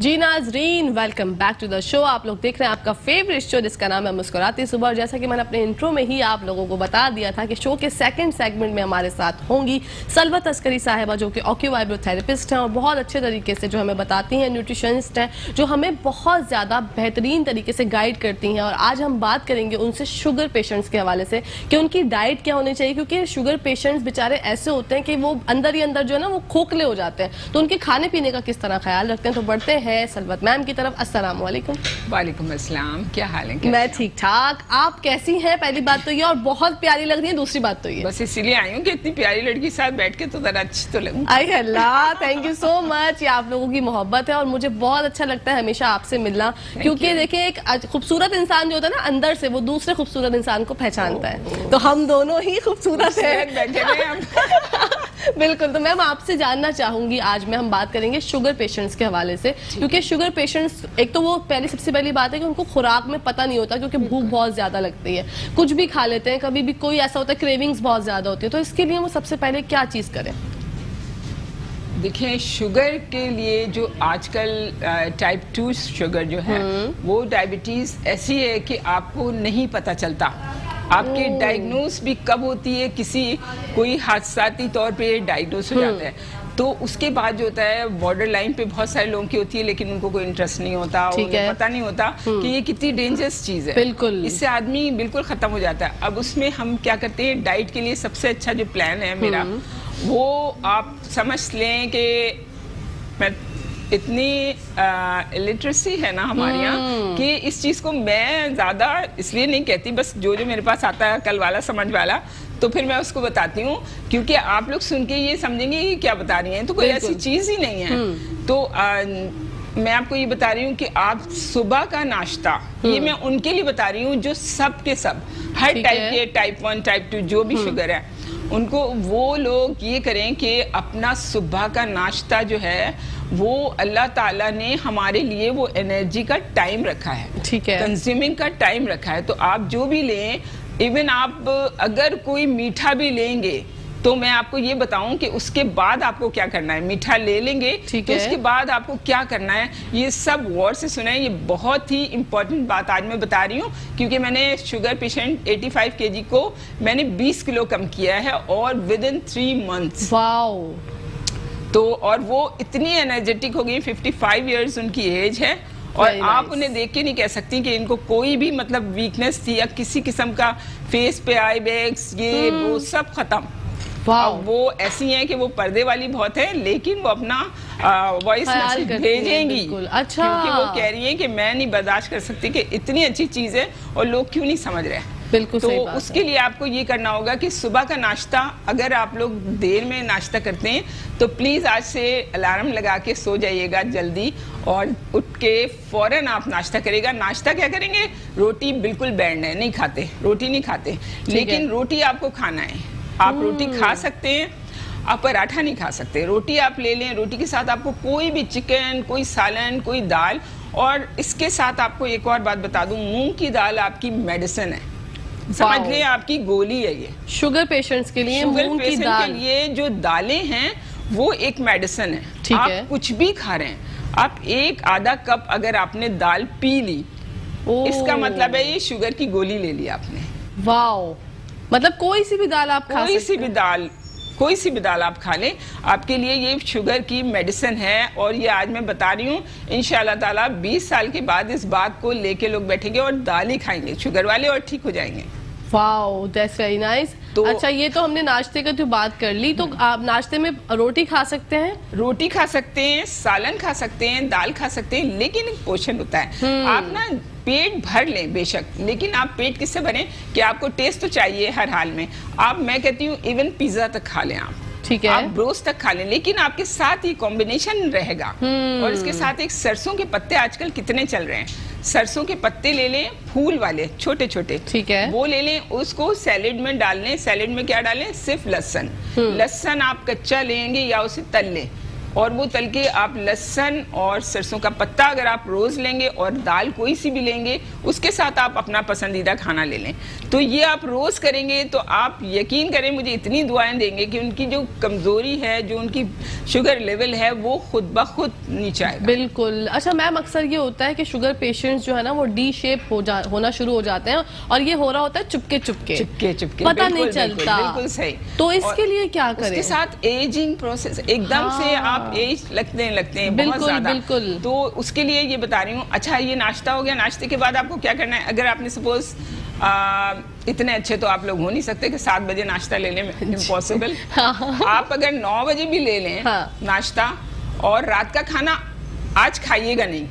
जी नाजरीन, welcome back to the show. आप लोग देख रहे हैं आपका फेवरेट शो जिसका नाम है मुस्कुराती सुबह। और जैसा कि मैंने अपने इंट्रो में ही आप लोगों को बता दिया था कि शो के सेकंड सेगमेंट में हमारे साथ होंगी सलवत अस्करी साहिबा, जो कि ऑक्यूवाइब्रोथेरेपिस्ट हैं और बहुत अच्छे तरीके से जो हमें बताती हैं, न्यूट्रिशनिस्ट हैं, जो हमें बहुत ज़्यादा बेहतरीन तरीके से गाइड करती हैं। और आज हम बात करेंगे उनसे शुगर पेशेंट्स के हवाले से कि उनकी डाइट क्या होनी चाहिए, क्योंकि शुगर पेशेंट्स बेचारे ऐसे होते हैं कि वो अंदर ही अंदर जो है ना वो खोखले हो जाते हैं। तो उनके खाने पीने का किस तरह ख्याल रखते हैं। तो बढ़ते हैं सलवत मैम की तरफ। अस्सलाम वालेकुम। वालेकुम अस्सलाम, क्या हाल है? मैं ठीक ठाक, आप कैसी हैं? पहली बात तो ये, और बहुत प्यारी लग रही है। दूसरी बात तो ये, बस इसीलिए आई हूँ कि इतनी प्यारी लड़की के साथ बैठ के तो जरा अच्छी तो लगूं। आई अल्लाह, थैंक यू सो मच। ये आप लोगों की मोहब्बत है और मुझे बहुत अच्छा लगता है हमेशा आपसे मिलना, क्योंकि देखिए एक खूबसूरत इंसान जो होता है ना अंदर से, वो दूसरे खूबसूरत इंसान को पहचानता है। तो हम दोनों ही खूबसूरत हैं। बिल्कुल। तो मैम आपसे जानना चाहूंगी, आज में हम बात करेंगे शुगर पेशेंट्स के हवाले से, क्योंकि शुगर पेशेंट्स एक तो वो सबसे पहली बात है कि उनको खुराक में पता नहीं होता, क्योंकि भूख बहुत ज्यादा लगती है, कुछ भी खा लेते हैं, कभी भी कोई ऐसा होता है क्रेविंग्स बहुत ज्यादा होती है। तो इसके लिए वो सबसे पहले क्या चीज करें? देखिए, शुगर के लिए जो आजकल टाइप 2 शुगर जो है वो डायबिटीज ऐसी है कि आपको नहीं पता चलता। आपकी डायग्नोस भी कब होती है, कोई हादसाती तौर पे डायग्नोस हो जाता है, तो उसके बाद जो होता है बॉर्डर लाइन पे बहुत सारे लोगों की होती है, लेकिन उनको कोई इंटरेस्ट नहीं होता, उन्हें पता नहीं होता कि ये कितनी डेंजरस चीज है। बिल्कुल, इससे आदमी बिल्कुल खत्म हो जाता है। अब उसमें हम क्या करते हैं, डाइट के लिए सबसे अच्छा जो प्लान है मेरा, वो आप समझ लें कि मैं इतनी लिटरेसी है ना हमारे यहाँ कि इस चीज को मैं ज्यादा इसलिए नहीं कहती, बस जो मेरे पास आता है कल वाला समझ वाला, तो फिर मैं उसको बताती हूँ, क्योंकि आप लोग सुन के ये समझेंगे कि क्या बता रही हैं, तो कोई ऐसी चीज ही नहीं है। तो मैं आपको ये बता रही हूँ कि आप सुबह का नाश्ता, ये मैं उनके लिए बता रही हूँ जो सब के सब हर टाइप के, टाइप 1 टाइप 2 जो भी शुगर है, उनको वो लोग ये करें कि अपना सुबह का नाश्ता जो है वो अल्लाह ताला ने हमारे लिए वो एनर्जी का टाइम रखा है, ठीक है, कंज्यूमिंग का टाइम रखा है। तो आप जो भी लें, इवन आप अगर कोई मीठा भी लेंगे, तो मैं आपको ये बताऊं कि उसके बाद आपको क्या करना है। मीठा ले लेंगे तो उसके बाद आपको क्या करना है, ये सब गौर से सुना है। ये बहुत ही इंपॉर्टेंट बात आज मैं बता रही हूँ, क्योंकि मैंने शुगर पेशेंट 85 केजी को मैंने 20 किलो कम किया है, और विद इन 3 मंथ्स। वाओ। तो और वो इतनी एनर्जेटिक हो गई, 55 इयर्स उनकी एज है, और आप उन्हें देख के नहीं कह सकती कि इनको कोई भी मतलब वीकनेस थी या किसी किस्म का फेस पे आई बैग्स, ये वो सब खत्म। वो ऐसी हैं कि वो पर्दे वाली बहुत है, लेकिन वो अपना वॉइस मैसेज भेजेंगी। अच्छा, क्योंकि वो कह रही हैं कि मैं नहीं बर्दाश्त कर सकती कि इतनी अच्छी चीज है और लोग क्यों नहीं समझ रहे। बिल्कुल तो सही बात उसके है। लिए आपको ये करना होगा कि सुबह का नाश्ता, अगर आप लोग देर में नाश्ता करते हैं तो प्लीज आज से अलार्म लगा के सो जाइएगा जल्दी, और उठ के फौरन आप नाश्ता करेगा। नाश्ता क्या करेंगे, रोटी बिल्कुल बैंड है, नहीं खाते, रोटी नहीं खाते, लेकिन रोटी आपको खाना है। आप रोटी खा सकते हैं, आप पराठा नहीं खा सकते। रोटी आप ले लें, रोटी के साथ आपको कोई भी चिकन, कोई सालन, कोई दाल, और इसके साथ आपको एक और बात बता दूं, मूंग की दाल आपकी मेडिसिन है, समझ लें, आपकी गोली है ये शुगर पेशेंट्स के लिए। मूंग की दाल के लिए जो दालें हैं वो एक मेडिसिन है। आप कुछ भी खा रहे हैं, आप एक आधा कप अगर आपने दाल पी ली, इसका मतलब है ये शुगर की गोली ले ली आपने। वाओ, मतलब कोई सी भी दाल आप खा सकते हैं, कोई सी भी दाल आप खा लें, आपके लिए ये शुगर की मेडिसिन है। और ये आज मैं बता रही हूँ, इंशाल्लाह ताला 20 साल के बाद इस बात को लेके लोग बैठेंगे और दाल ही खाएंगे शुगर वाले, और ठीक हो जाएंगे। Wow, that's very nice. तो अच्छा, ये तो हमने नाश्ते का जो बात कर ली, तो आप नाश्ते में रोटी खा सकते हैं? रोटी खा सकते हैं, सालन खा सकते हैं, दाल खा सकते हैं, लेकिन एक पोर्शन होता है। आप ना पेट भर लें बेशक, लेकिन आप पेट किससे भरें कि आपको टेस्ट तो चाहिए हर हाल में। मैं कहती हूँ इवन पिज्जा तक खा लें आप, ठीक है, आप ब्रोस्ट तक खा लें, लेकिन आपके साथ ये कॉम्बिनेशन रहेगा। और इसके साथ एक सरसों के पत्ते आजकल कितने चल रहे हैं, सरसों के पत्ते ले लें, फूल वाले छोटे छोटे, ठीक है, वो ले लें, उसको सैलेड में डाल लें। सैलेड में क्या डालें, सिर्फ लहसुन। लहसुन आप कच्चा लेंगे या उसे तल लें, और वो तल के आप लहसुन और सरसों का पत्ता अगर आप रोज लेंगे और दाल कोई सी भी लेंगे, उसके साथ आप अपना पसंदीदा खाना ले लें, तो ये आप रोज करेंगे तो आप यकीन करें मुझे इतनी दुआएं देंगे कि उनकी जो कमजोरी है, जो उनकी शुगर लेवल है, वो खुद ब खुद नीचे आएगा। बिल्कुल। अच्छा मैम, अक्सर ये होता है कि शुगर पेशेंट्स जो है ना वो डी शेप होना शुरू हो जाते हैं और ये हो रहा होता है चुपके चुपके पता नहीं चलता। बिल्कुल सही। तो इसके लिए क्या करें? उसके साथ एजिंग प्रोसेस, एकदम से आप एज लगते हैं बहुत ज्यादा। बिल्कुल। तो उसके लिए ये बता रही हूँ। अच्छा ये नाश्ता हो गया, नाश्ते के बाद आपको क्या करना है? अगर आपने सपोज इतने अच्छे तो आप लोग हो नहीं सकते कि 7 बजे नाश्ता ले लें, इम्पॉसिबल। आप अगर 9 बजे भी ले लें नाश्ता, और रात का खाना आज खाइएगा नहीं,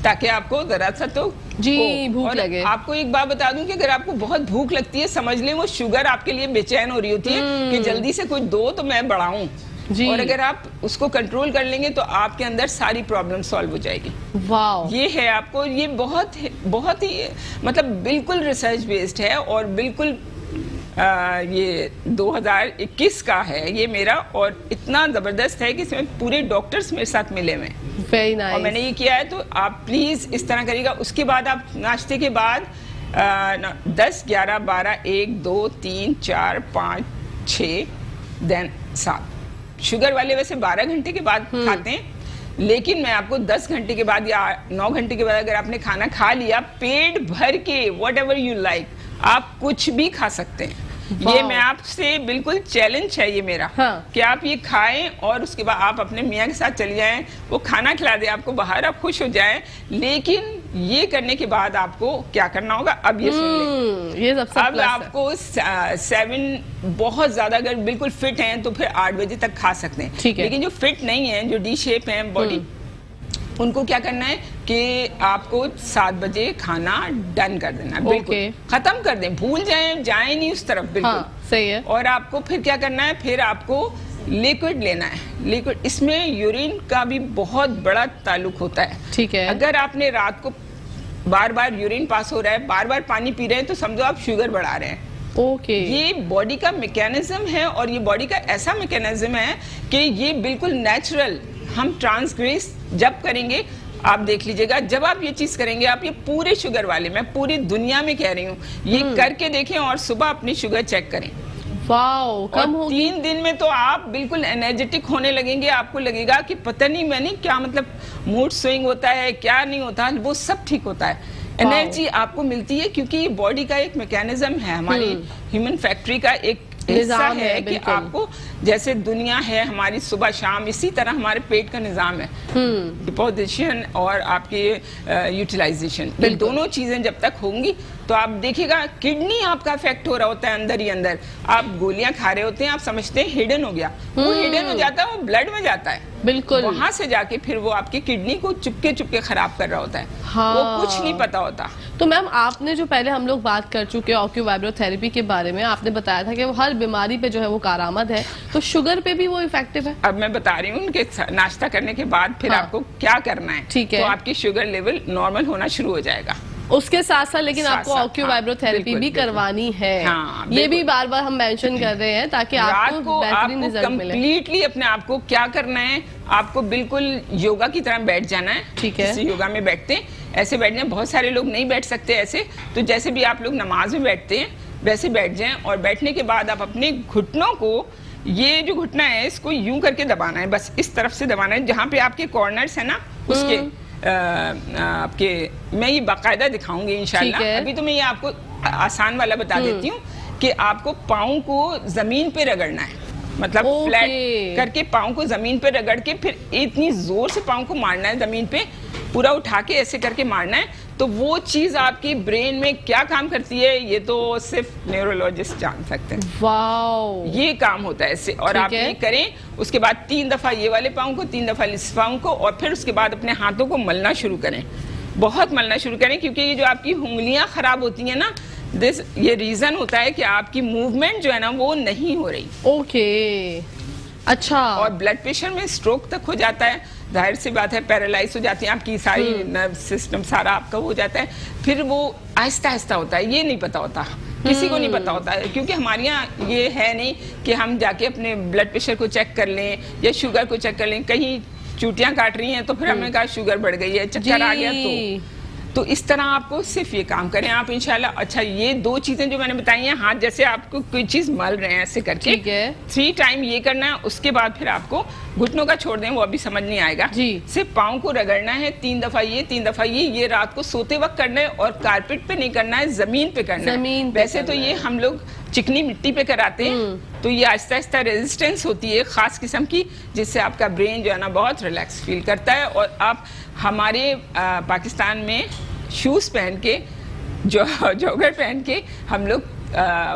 ताकि आपको जरा सा तो भूख लगे। आपको एक बात बता दूं कि अगर आपको बहुत भूख लगती है, समझ लें वो शुगर आपके लिए बेचैन हो रही होती है कि जल्दी से कुछ दो तो मैं बढ़ाऊं। और अगर आप उसको कंट्रोल कर लेंगे तो आपके अंदर सारी प्रॉब्लम सॉल्व हो जाएगी। वाह, ये है आपको, ये बहुत ही मतलब बिल्कुल रिसर्च बेस्ड है और बिल्कुल ये 2021 का है ये मेरा, और इतना जबरदस्त है कि इसमें पूरे डॉक्टर्स मेरे साथ मिले हुए हैं। Very nice. और मैंने ये किया है, तो आप प्लीज इस तरह करिएगा। उसके बाद आप नाश्ते के बाद 10, 11, 12, 1, 2, 3, 4, 5, 6 देन 7। शुगर वाले वैसे 12 घंटे के बाद खाते हैं, लेकिन मैं आपको 10 घंटे के बाद या 9 घंटे के बाद अगर आपने खाना खा लिया पेट भर के, वट एवर यू लाइक, आप कुछ भी खा सकते हैं। ये मैं आपसे बिल्कुल चैलेंज है ये मेरा, कि आप ये खाएं और उसके बाद आप अपने मियाँ के साथ चले जाएं, वो खाना खिला दे आपको बाहर, आप खुश हो जाएं। लेकिन ये करने के बाद आपको क्या करना होगा, अब ये सुन लें। ये सबसे अब आपको 7 बहुत ज्यादा, अगर बिल्कुल फिट हैं तो फिर 8 बजे तक खा सकते हैं। ठीक है। लेकिन जो फिट नहीं है, जो डी शेप है बॉडी, उनको क्या करना है कि आपको 7 बजे खाना डन कर देना, बिल्कुल खत्म कर दें, भूल जाएं नहीं उस तरफ, बिल्कुल सही है। और आपको फिर क्या करना है, फिर आपको लिक्विड लेना है। लिक्विड, इसमें यूरिन का भी बहुत बड़ा ताल्लुक होता है। ठीक है। अगर आपने रात को बार बार यूरिन पास हो रहा है, बार बार पानी पी रहे हैं, तो समझो आप शुगर बढ़ा रहे हैं। ओके। ये बॉडी का मैकेनिज्म है, और ये बॉडी का ऐसा मैकेनिज्म है कि ये बिल्कुल नेचुरल, हम ट्रांसग्रेस जब करेंगे, आप देख लीजिएगा, जब आप ये चीज करेंगे, आप ये पूरे शुगर वाले, मैं पूरी दुनिया में कह रही हूँ, ये करके देखें और सुबह अपनी शुगर चेक करें। वाओ, कम हो 3 दिन में तो आप बिल्कुल एनर्जेटिक होने लगेंगे। आपको लगेगा कि पता नहीं मैंने क्या, मतलब मूड स्विंग होता है, क्या नहीं होता, वो सब ठीक होता है। एनर्जी आपको मिलती है, क्योंकि ये बॉडी का एक मैकेनिज्म है, हमारी ह्यूमन फैक्ट्री का एक हिस्सा है कि आपको, जैसे दुनिया है हमारी सुबह शाम, इसी तरह हमारे पेट का निजाम है, डिपोजिशन और आपके यूटिलाइजेशन, ये दोनों चीजें जब तक होंगी तो आप देखिएगा किडनी आपका अफेक्ट हो रहा होता है अंदर ही अंदर। आप गोलियां खा रहे होते हैं, आप समझते हैं हिडन हो गया, वो हिडन हो जाता है, वो ब्लड में जाता है, बिल्कुल वहां से जाके फिर वो आपकी किडनी को चुपके खराब कर रहा होता है। वो कुछ नहीं पता होता। तो मैम, आपने जो पहले हम लोग बात कर चुके हैं ऑक्यूवाइब्रोथेरेपी के बारे में, आपने बताया था कि वो हर बीमारी पे जो है वो कारआमद है, तो शुगर पे भी वो इफेक्टिव है? अब मैं बता रही हूँ कि नाश्ता करने के बाद फिर आपको क्या करना है। ठीक है। तो आपकी शुगर लेवल नॉर्मल होना शुरू हो जाएगा। उसके साथ साथ लेकिन आपको ऑक्यूवाइब्रोथेरेपी भी करवानी है। ये भी बार बार हम मेंशन कर रहे हैं, ताकि आपको बेहतरीन रिजल्ट मिले। कंप्लीटली अपने आप को क्या करना है, आपको बिल्कुल योगा की तरह बैठ जाना है। ठीक है। जैसे योगा में बैठते हैं ऐसे बैठना है। बहुत सारे लोग नहीं बैठ सकते ऐसे, तो जैसे भी आप लोग नमाज में बैठते हैं वैसे बैठ जाएं, और बैठने के बाद आप अपने घुटनों को, ये जो घुटना है इसको यूं करके दबाना है, बस इस तरफ से दबाना है, जहाँ पे आपके कॉर्नर्स है ना उसके आपके, मैं ये बाकायदा दिखाऊंगी इंशाल्लाह। अभी तो मैं ये आपको आसान वाला बता देती हूँ कि आपको पाँव को जमीन पे रगड़ना है, मतलब फ्लैट करके पाँव को जमीन पे रगड़ के फिर इतनी जोर से पाँव को मारना है, जमीन पे पूरा उठा के ऐसे करके मारना है। तो वो चीज आपकी ब्रेन में क्या काम करती है ये तो सिर्फ न्यूरोलॉजिस्ट जान सकते हैं। वाओ, ये काम होता है इससे। और आप ये करें, उसके बाद 3 दफा ये वाले पाँव को, 3 दफा इस पाँव को, और फिर उसके बाद अपने हाथों को मलना शुरू करें, बहुत मलना शुरू करें, क्योंकि ये जो आपकी उंगलियां खराब होती हैं ना, ये रीजन होता है कि आपकी मूवमेंट जो है ना वो नहीं हो रही। ओके, अच्छा। और ब्लड प्रेशर में स्ट्रोक तक हो जाता है, जाहिर सी बात है, पैरालाइज हो जाती है आपकी सारी नर्व सिस्टम, सारा आपका हो जाता है। फिर वो आहिस्ता आहिस्ता होता है, ये नहीं पता होता किसी को नहीं पता होता है, क्योंकि हमारे यहाँ ये है नहीं कि हम जाके अपने ब्लड प्रेशर को चेक कर लें या शुगर को चेक कर लें। कहीं चूटियां काट रही हैं तो फिर हमने कहा शुगर बढ़ गई है, चक्कर आ गया। तो इस तरह आपको सिर्फ ये काम करें आप इंशाल्लाह। अच्छा, ये 2 चीजें जो मैंने बताई हैं, हाथ जैसे आपको कोई चीज मल रहे हैं ऐसे करके 3 टाइम ये करना है, उसके बाद फिर आपको घुटनों का छोड़ दें, वो अभी समझ नहीं आएगा। सिर्फ पाँव को रगड़ना है 3 दफा ये 3 दफा ये रात को सोते वक्त करना है, और कारपेट पे नहीं करना है, जमीन पे करना है। वैसे तो ये हम लोग चिकनी मिट्टी पे कराते हैं, तो ये आहिस्ता आहिस्ता रेजिस्टेंस होती है खास किस्म की, जिससे आपका ब्रेन जो है ना बहुत रिलैक्स फील करता है। और आप हमारे पाकिस्तान में शूज पहन के जॉगर पहन के हम लोग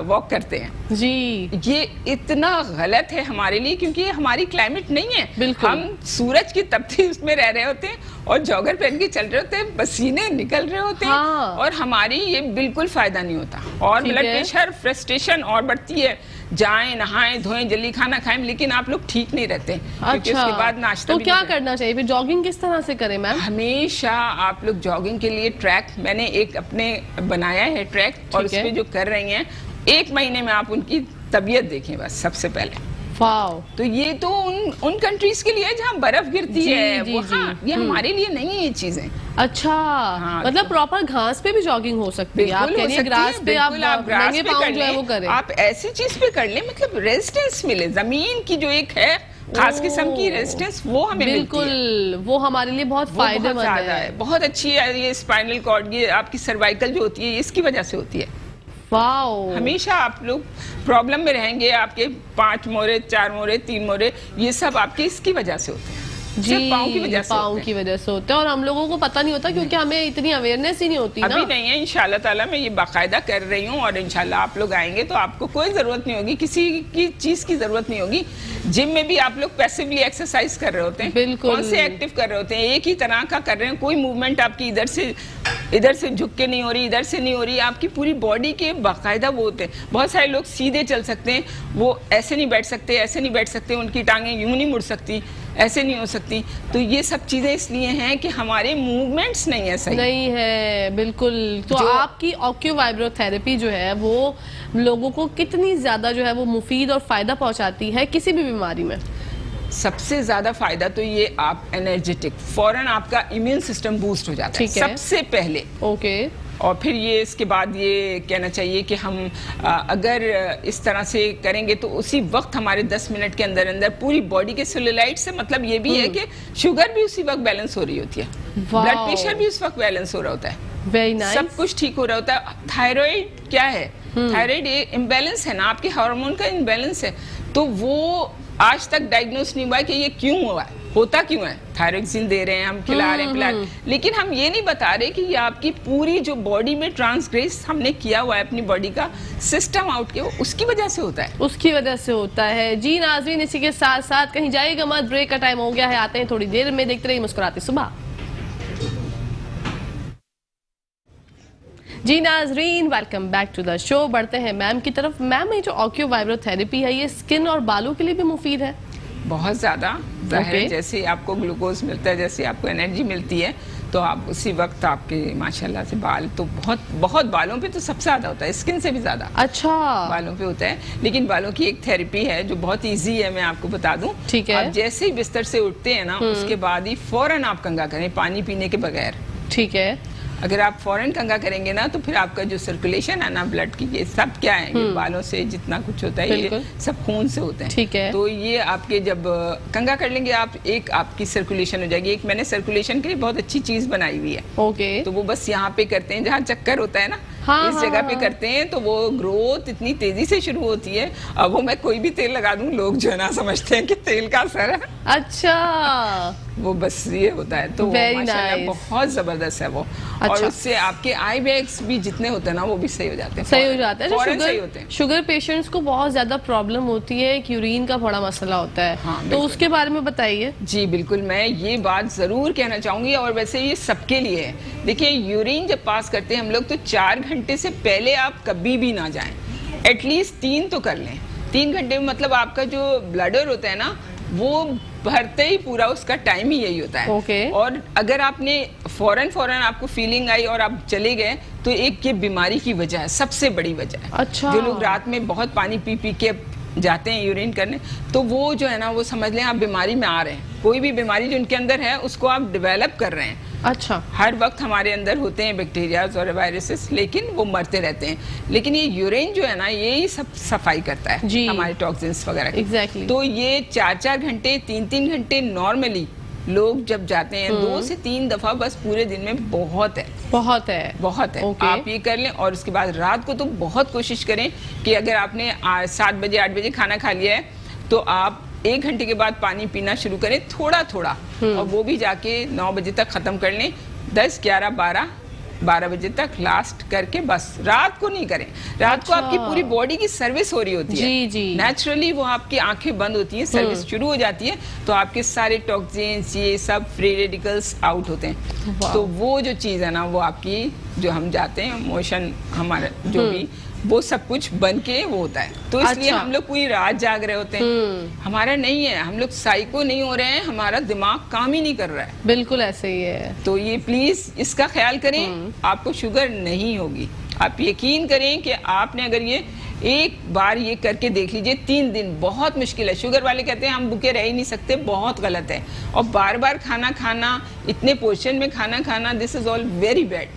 वॉक करते हैं जी। ये इतना गलत है हमारे लिए, क्योंकि ये हमारी क्लाइमेट नहीं है। हम सूरज की तपती उसमें रह रहे होते हैं और जॉगर पहन के चल रहे होते हैं, पसीने निकल रहे होते हैं। और हमारी ये बिल्कुल फायदा नहीं होता, और ब्लड प्रेशर, फ्रस्ट्रेशन और बढ़ती है। जाएं, नहाएं, धोएं, जल्दी खाना खाएं, लेकिन आप लोग ठीक नहीं रहते। क्योंकि उसके बाद नाश्ता तो क्या करना चाहिए फिर? जॉगिंग किस तरह से करें मैम? हमेशा आप लोग जॉगिंग के लिए ट्रैक, मैंने एक अपने बनाया है ट्रैक, और उस पे जो कर रही हैं 1 महीने में आप उनकी तबीयत देखें बस सबसे पहले। वाह। तो ये तो उन कंट्रीज के लिए जहाँ बर्फ गिरती है वो, ये हमारे लिए नहीं है ये चीजें। अच्छा, मतलब प्रॉपर घास पे भी जॉगिंग हो सकती है? आप कह रही हैं ग्रास पे आप नंगे पाँव जो है वो करें। आप ऐसी चीज पे कर लें, मतलब रेजिस्टेंस मिले, जमीन की जो एक है खास किस्म की रेजिस्टेंस, वो हमें बिल्कुल, वो हमारे लिए बहुत फायदेमंद है, बहुत अच्छी है। ये स्पाइनल कॉर्ड, ये आपकी सर्वाइकल जो होती है, इसकी वजह से होती है। वाओ। हमेशा आप लोग प्रॉब्लम में रहेंगे, आपके 5 मोरे, 4 मोरे, 3 मोरे, ये सब आपके इसकी वजह से होते हैं जी, पाँव की वजह से होते हैं। और हम लोगों को पता नहीं होता, क्योंकि हमें इतनी अवेयरनेस ही नहीं होती अभी नहीं है। इंशाल्लाह ताला मैं ये बाकायदा कर रही हूँ, और इंशाल्लाह आप लोग आएंगे तो आपको कोई जरूरत नहीं होगी, किसी की चीज की जरूरत नहीं होगी। जिम में भी आप लोग पैसिवली एक्सरसाइज कर रहे होते हैं, बिल्कुल कौन से एक्टिव कर रहे होते हैं, एक ही तरह का कर रहे हैं। कोई मूवमेंट आपकी इधर से झुक के नहीं हो रही, इधर से नहीं हो रही, आपकी पूरी बॉडी के बाकायदा वो होते हैं। बहुत सारे लोग सीधे चल सकते हैं, वो ऐसे नहीं बैठ सकते, ऐसे नहीं बैठ सकते, उनकी टांगें यूं नहीं मुड़ सकती, ऐसे नहीं हो सकती। तो ये सब चीजें इसलिए हैं कि हमारे मूवमेंट्स नहीं है, सही नहीं है। बिल्कुल। तो आपकी ऑक्यूवाइब्रोथेरेपी जो है वो लोगों को कितनी ज्यादा जो है वो मुफीद और फायदा पहुंचाती है किसी भी बीमारी में? सबसे ज्यादा फायदा तो ये, आप एनर्जेटिक, फौरन आपका इम्यून सिस्टम बूस्ट हो जाता है सबसे पहले। ओके। और फिर ये इसके बाद ये कहना चाहिए कि हम अगर इस तरह से करेंगे तो उसी वक्त हमारे 10 मिनट के अंदर अंदर पूरी बॉडी के सेलुलाइट से, मतलब ये भी है कि शुगर भी उसी वक्त बैलेंस हो रही होती है, ब्लड प्रेशर भी उस वक्त बैलेंस हो रहा होता है, Very nice. सब कुछ ठीक हो रहा होता है। थायराइड क्या है? थायराइड ये इम्बैलेंस है ना, आपके हार्मोन का इम्बैलेंस है। तो वो आज तक डायग्नोस नहीं हुआ है कि ये क्यों हुआ है, होता क्यों है। थायरोक्सिन दे रहे हैं हम, खिला रहे हैं, पिला रहे हैं, लेकिन हम ये नहीं बता रहे कि ये आपकी पूरी जो बॉडी में ट्रांसग्रेस हमने किया हुआ है अपनी बॉडी का सिस्टम आउट के, उसकी वजह से होता है, उसकी वजह से होता है। जी नाज़रीन, इसी के साथ साथ कहीं जाइएगा मत, ब्रेक का टाइम हो गया है, आते हैं थोड़ी देर में, देखते रहिए मुस्कुराती सुबह। जी नाजरीन, welcome back to the show. बढ़ते हैं मैम की तरफ। मैम, ये जो ऑक्यूवाइब्रोथेरेपी है ये स्किन और बालों के लिए भी मुफीद है? बहुत ज़्यादा। जैसे आपको ग्लूकोज मिलता है, जैसे आपको एनर्जी मिलती है, तो आप उसी वक्त आपके माशाल्लाह से बाल तो बहुत बालों पे तो सबसे ज़्यादा होता है, स्किन से भी ज़्यादा। अच्छा। बालों पे होता है, लेकिन बालों की एक थेरेपी है जो बहुत इजी है, मैं आपको बता दूं। ठीक है। आप जैसे ही बिस्तर से उठते हैं ना, उसके बाद ही फौरन आप कंघा करें, पानी पीने के बगैर। ठीक है। अगर आप फौरन कंघा करेंगे ना, तो फिर आपका जो सर्कुलेशन है ना ब्लड की, ये सब क्या है, ये बालों से जितना कुछ होता है ये सब खून से होते हैं। ठीक है। तो ये आपके जब कंघा कर लेंगे आप, एक आपकी सर्कुलेशन हो जाएगी। एक मैंने सर्कुलेशन के लिए बहुत अच्छी चीज बनाई हुई है। ओके। तो वो बस यहाँ पे करते हैं जहाँ चक्कर होता है ना, इस जगह पे करते हैं, तो वो ग्रोथ इतनी तेजी से शुरू होती है। अब वो मैं कोई भी तेल लगा दूं, लोग जो है ना समझते हैं कि तेल का असर है। अच्छा। वो बस ये होता है, तो माशाल्लाह बहुत जबरदस्त है वो। अच्छा। और उससे आपके आई बैग्स भी जितने होते हैं ना, वो भी सही हो जाते हैं, सही हो जाते हैं। शुगर पेशेंट्स को बहुत ज्यादा प्रॉब्लम होती है, यूरिन का बड़ा मसला होता है। हाँ, तो उसके बारे में बताइए। जी बिल्कुल, मैं ये बात जरूर कहना चाहूंगी, और वैसे ये सबके लिए है। देखिए, यूरिन जब पास करते हैं हम लोग, तो 4 घंटे से पहले आप कभी भी ना जाएं, एटलीस्ट 3 तो कर लें। 3 घंटे में मतलब आपका जो ब्लडर होता है ना, वो भरते ही पूरा उसका टाइम ही यही होता है। Okay. और अगर आपने फौरन आपको फीलिंग आई और आप चले गए, तो एक ये बीमारी की वजह है, सबसे बड़ी वजह है। अच्छा। जो लोग रात में बहुत पानी पी पी के जाते हैं यूरिन करने, तो वो जो है ना, वो समझ लें आप बीमारी में आ रहे हैं। कोई भी बीमारी जो उनके अंदर है उसको आप डेवलप कर रहे हैं। अच्छा। हर वक्त हमारे अंदर होते हैं बैक्टीरियाज और वायरसेस, लेकिन वो मरते रहते हैं। लेकिन ये यूरिन जो है ना, ये ही सब सफाई करता है जी। हमारे टॉक्सिन्स वगैरह की। एग्जैक्टली। तो ये 4-4 घंटे 3-3 घंटे नॉर्मली लोग जब जाते हैं 2 से 3 दफा बस पूरे दिन में बहुत है, बहुत है, बहुत है। Okay. आप ये कर लें। और उसके बाद रात को तो बहुत कोशिश करें कि अगर आपने 7 बजे 8 बजे खाना खा लिया है, तो आप 1 घंटे के बाद पानी पीना शुरू करें, थोड़ा थोड़ा, और वो भी जाके 9 बजे तक खत्म कर लें। 10, 11, 12 बजे तक लास्ट करके बस, रात को नहीं करें। रात को आपकी पूरी बॉडी की सर्विस हो रही होती है। जी जी। नेचुरली वो आपकी आंखें बंद होती हैं, सर्विस शुरू हो जाती है, तो आपके सारे टॉक्सिन्स, ये सब फ्री रेडिकल्स आउट होते हैं। तो वो जो चीज़ है ना, वो आपकी जो हम जाते हैं मोशन, हमारा जो भी, वो सब कुछ बन के वो होता है। तो इसलिए अच्छा। हम लोग पूरी रात जाग रहे होते हैं। हमारा नहीं है, हम लोग साइको नहीं हो रहे हैं, हमारा दिमाग काम ही नहीं कर रहा है। बिल्कुल ऐसे ही है। तो ये प्लीज इसका ख्याल करें, आपको शुगर नहीं होगी। आप यकीन करें कि आपने अगर ये एक बार ये करके देख लीजिए, 3 दिन बहुत मुश्किल है। शुगर वाले कहते हैं हम भूखे रह ही नहीं सकते, बहुत गलत है। और बार बार खाना खाना, इतने पोर्शन में खाना खाना, this is all very bad.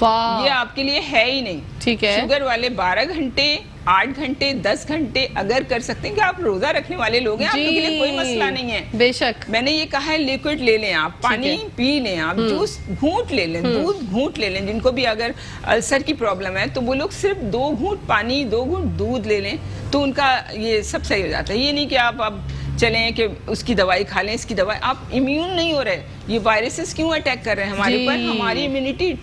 वाह। ये आपके लिए है ही नहीं। ठीक है। शुगर वाले 12 घंटे, 8 घंटे, 10 घंटे अगर कर सकते हैं, कि आप रोजा रखने वाले लोग हैं, आपके लिए कोई मसला नहीं है। बेशक। मैंने ये कहा है लिक्विड ले लें, आप पानी पी लें, आप जूस घूंट ले लें, दूध घूंट ले लें। जिनको भी अगर अल्सर की प्रॉब्लम है, तो वो लोग सिर्फ 2 घूंट पानी, 2 घूंट दूध ले लें, तो उनका ये सब सही हो जाता है। ये नहीं कि आप अब चलें कि उसकी दवाई खा लें, इसकी दवाई, आप इम्यून नहीं हो रहे। ये वायरसेस क्यों अटैक कर रहे हैं हमारे ऊपर? हमारी इम्यूनिटी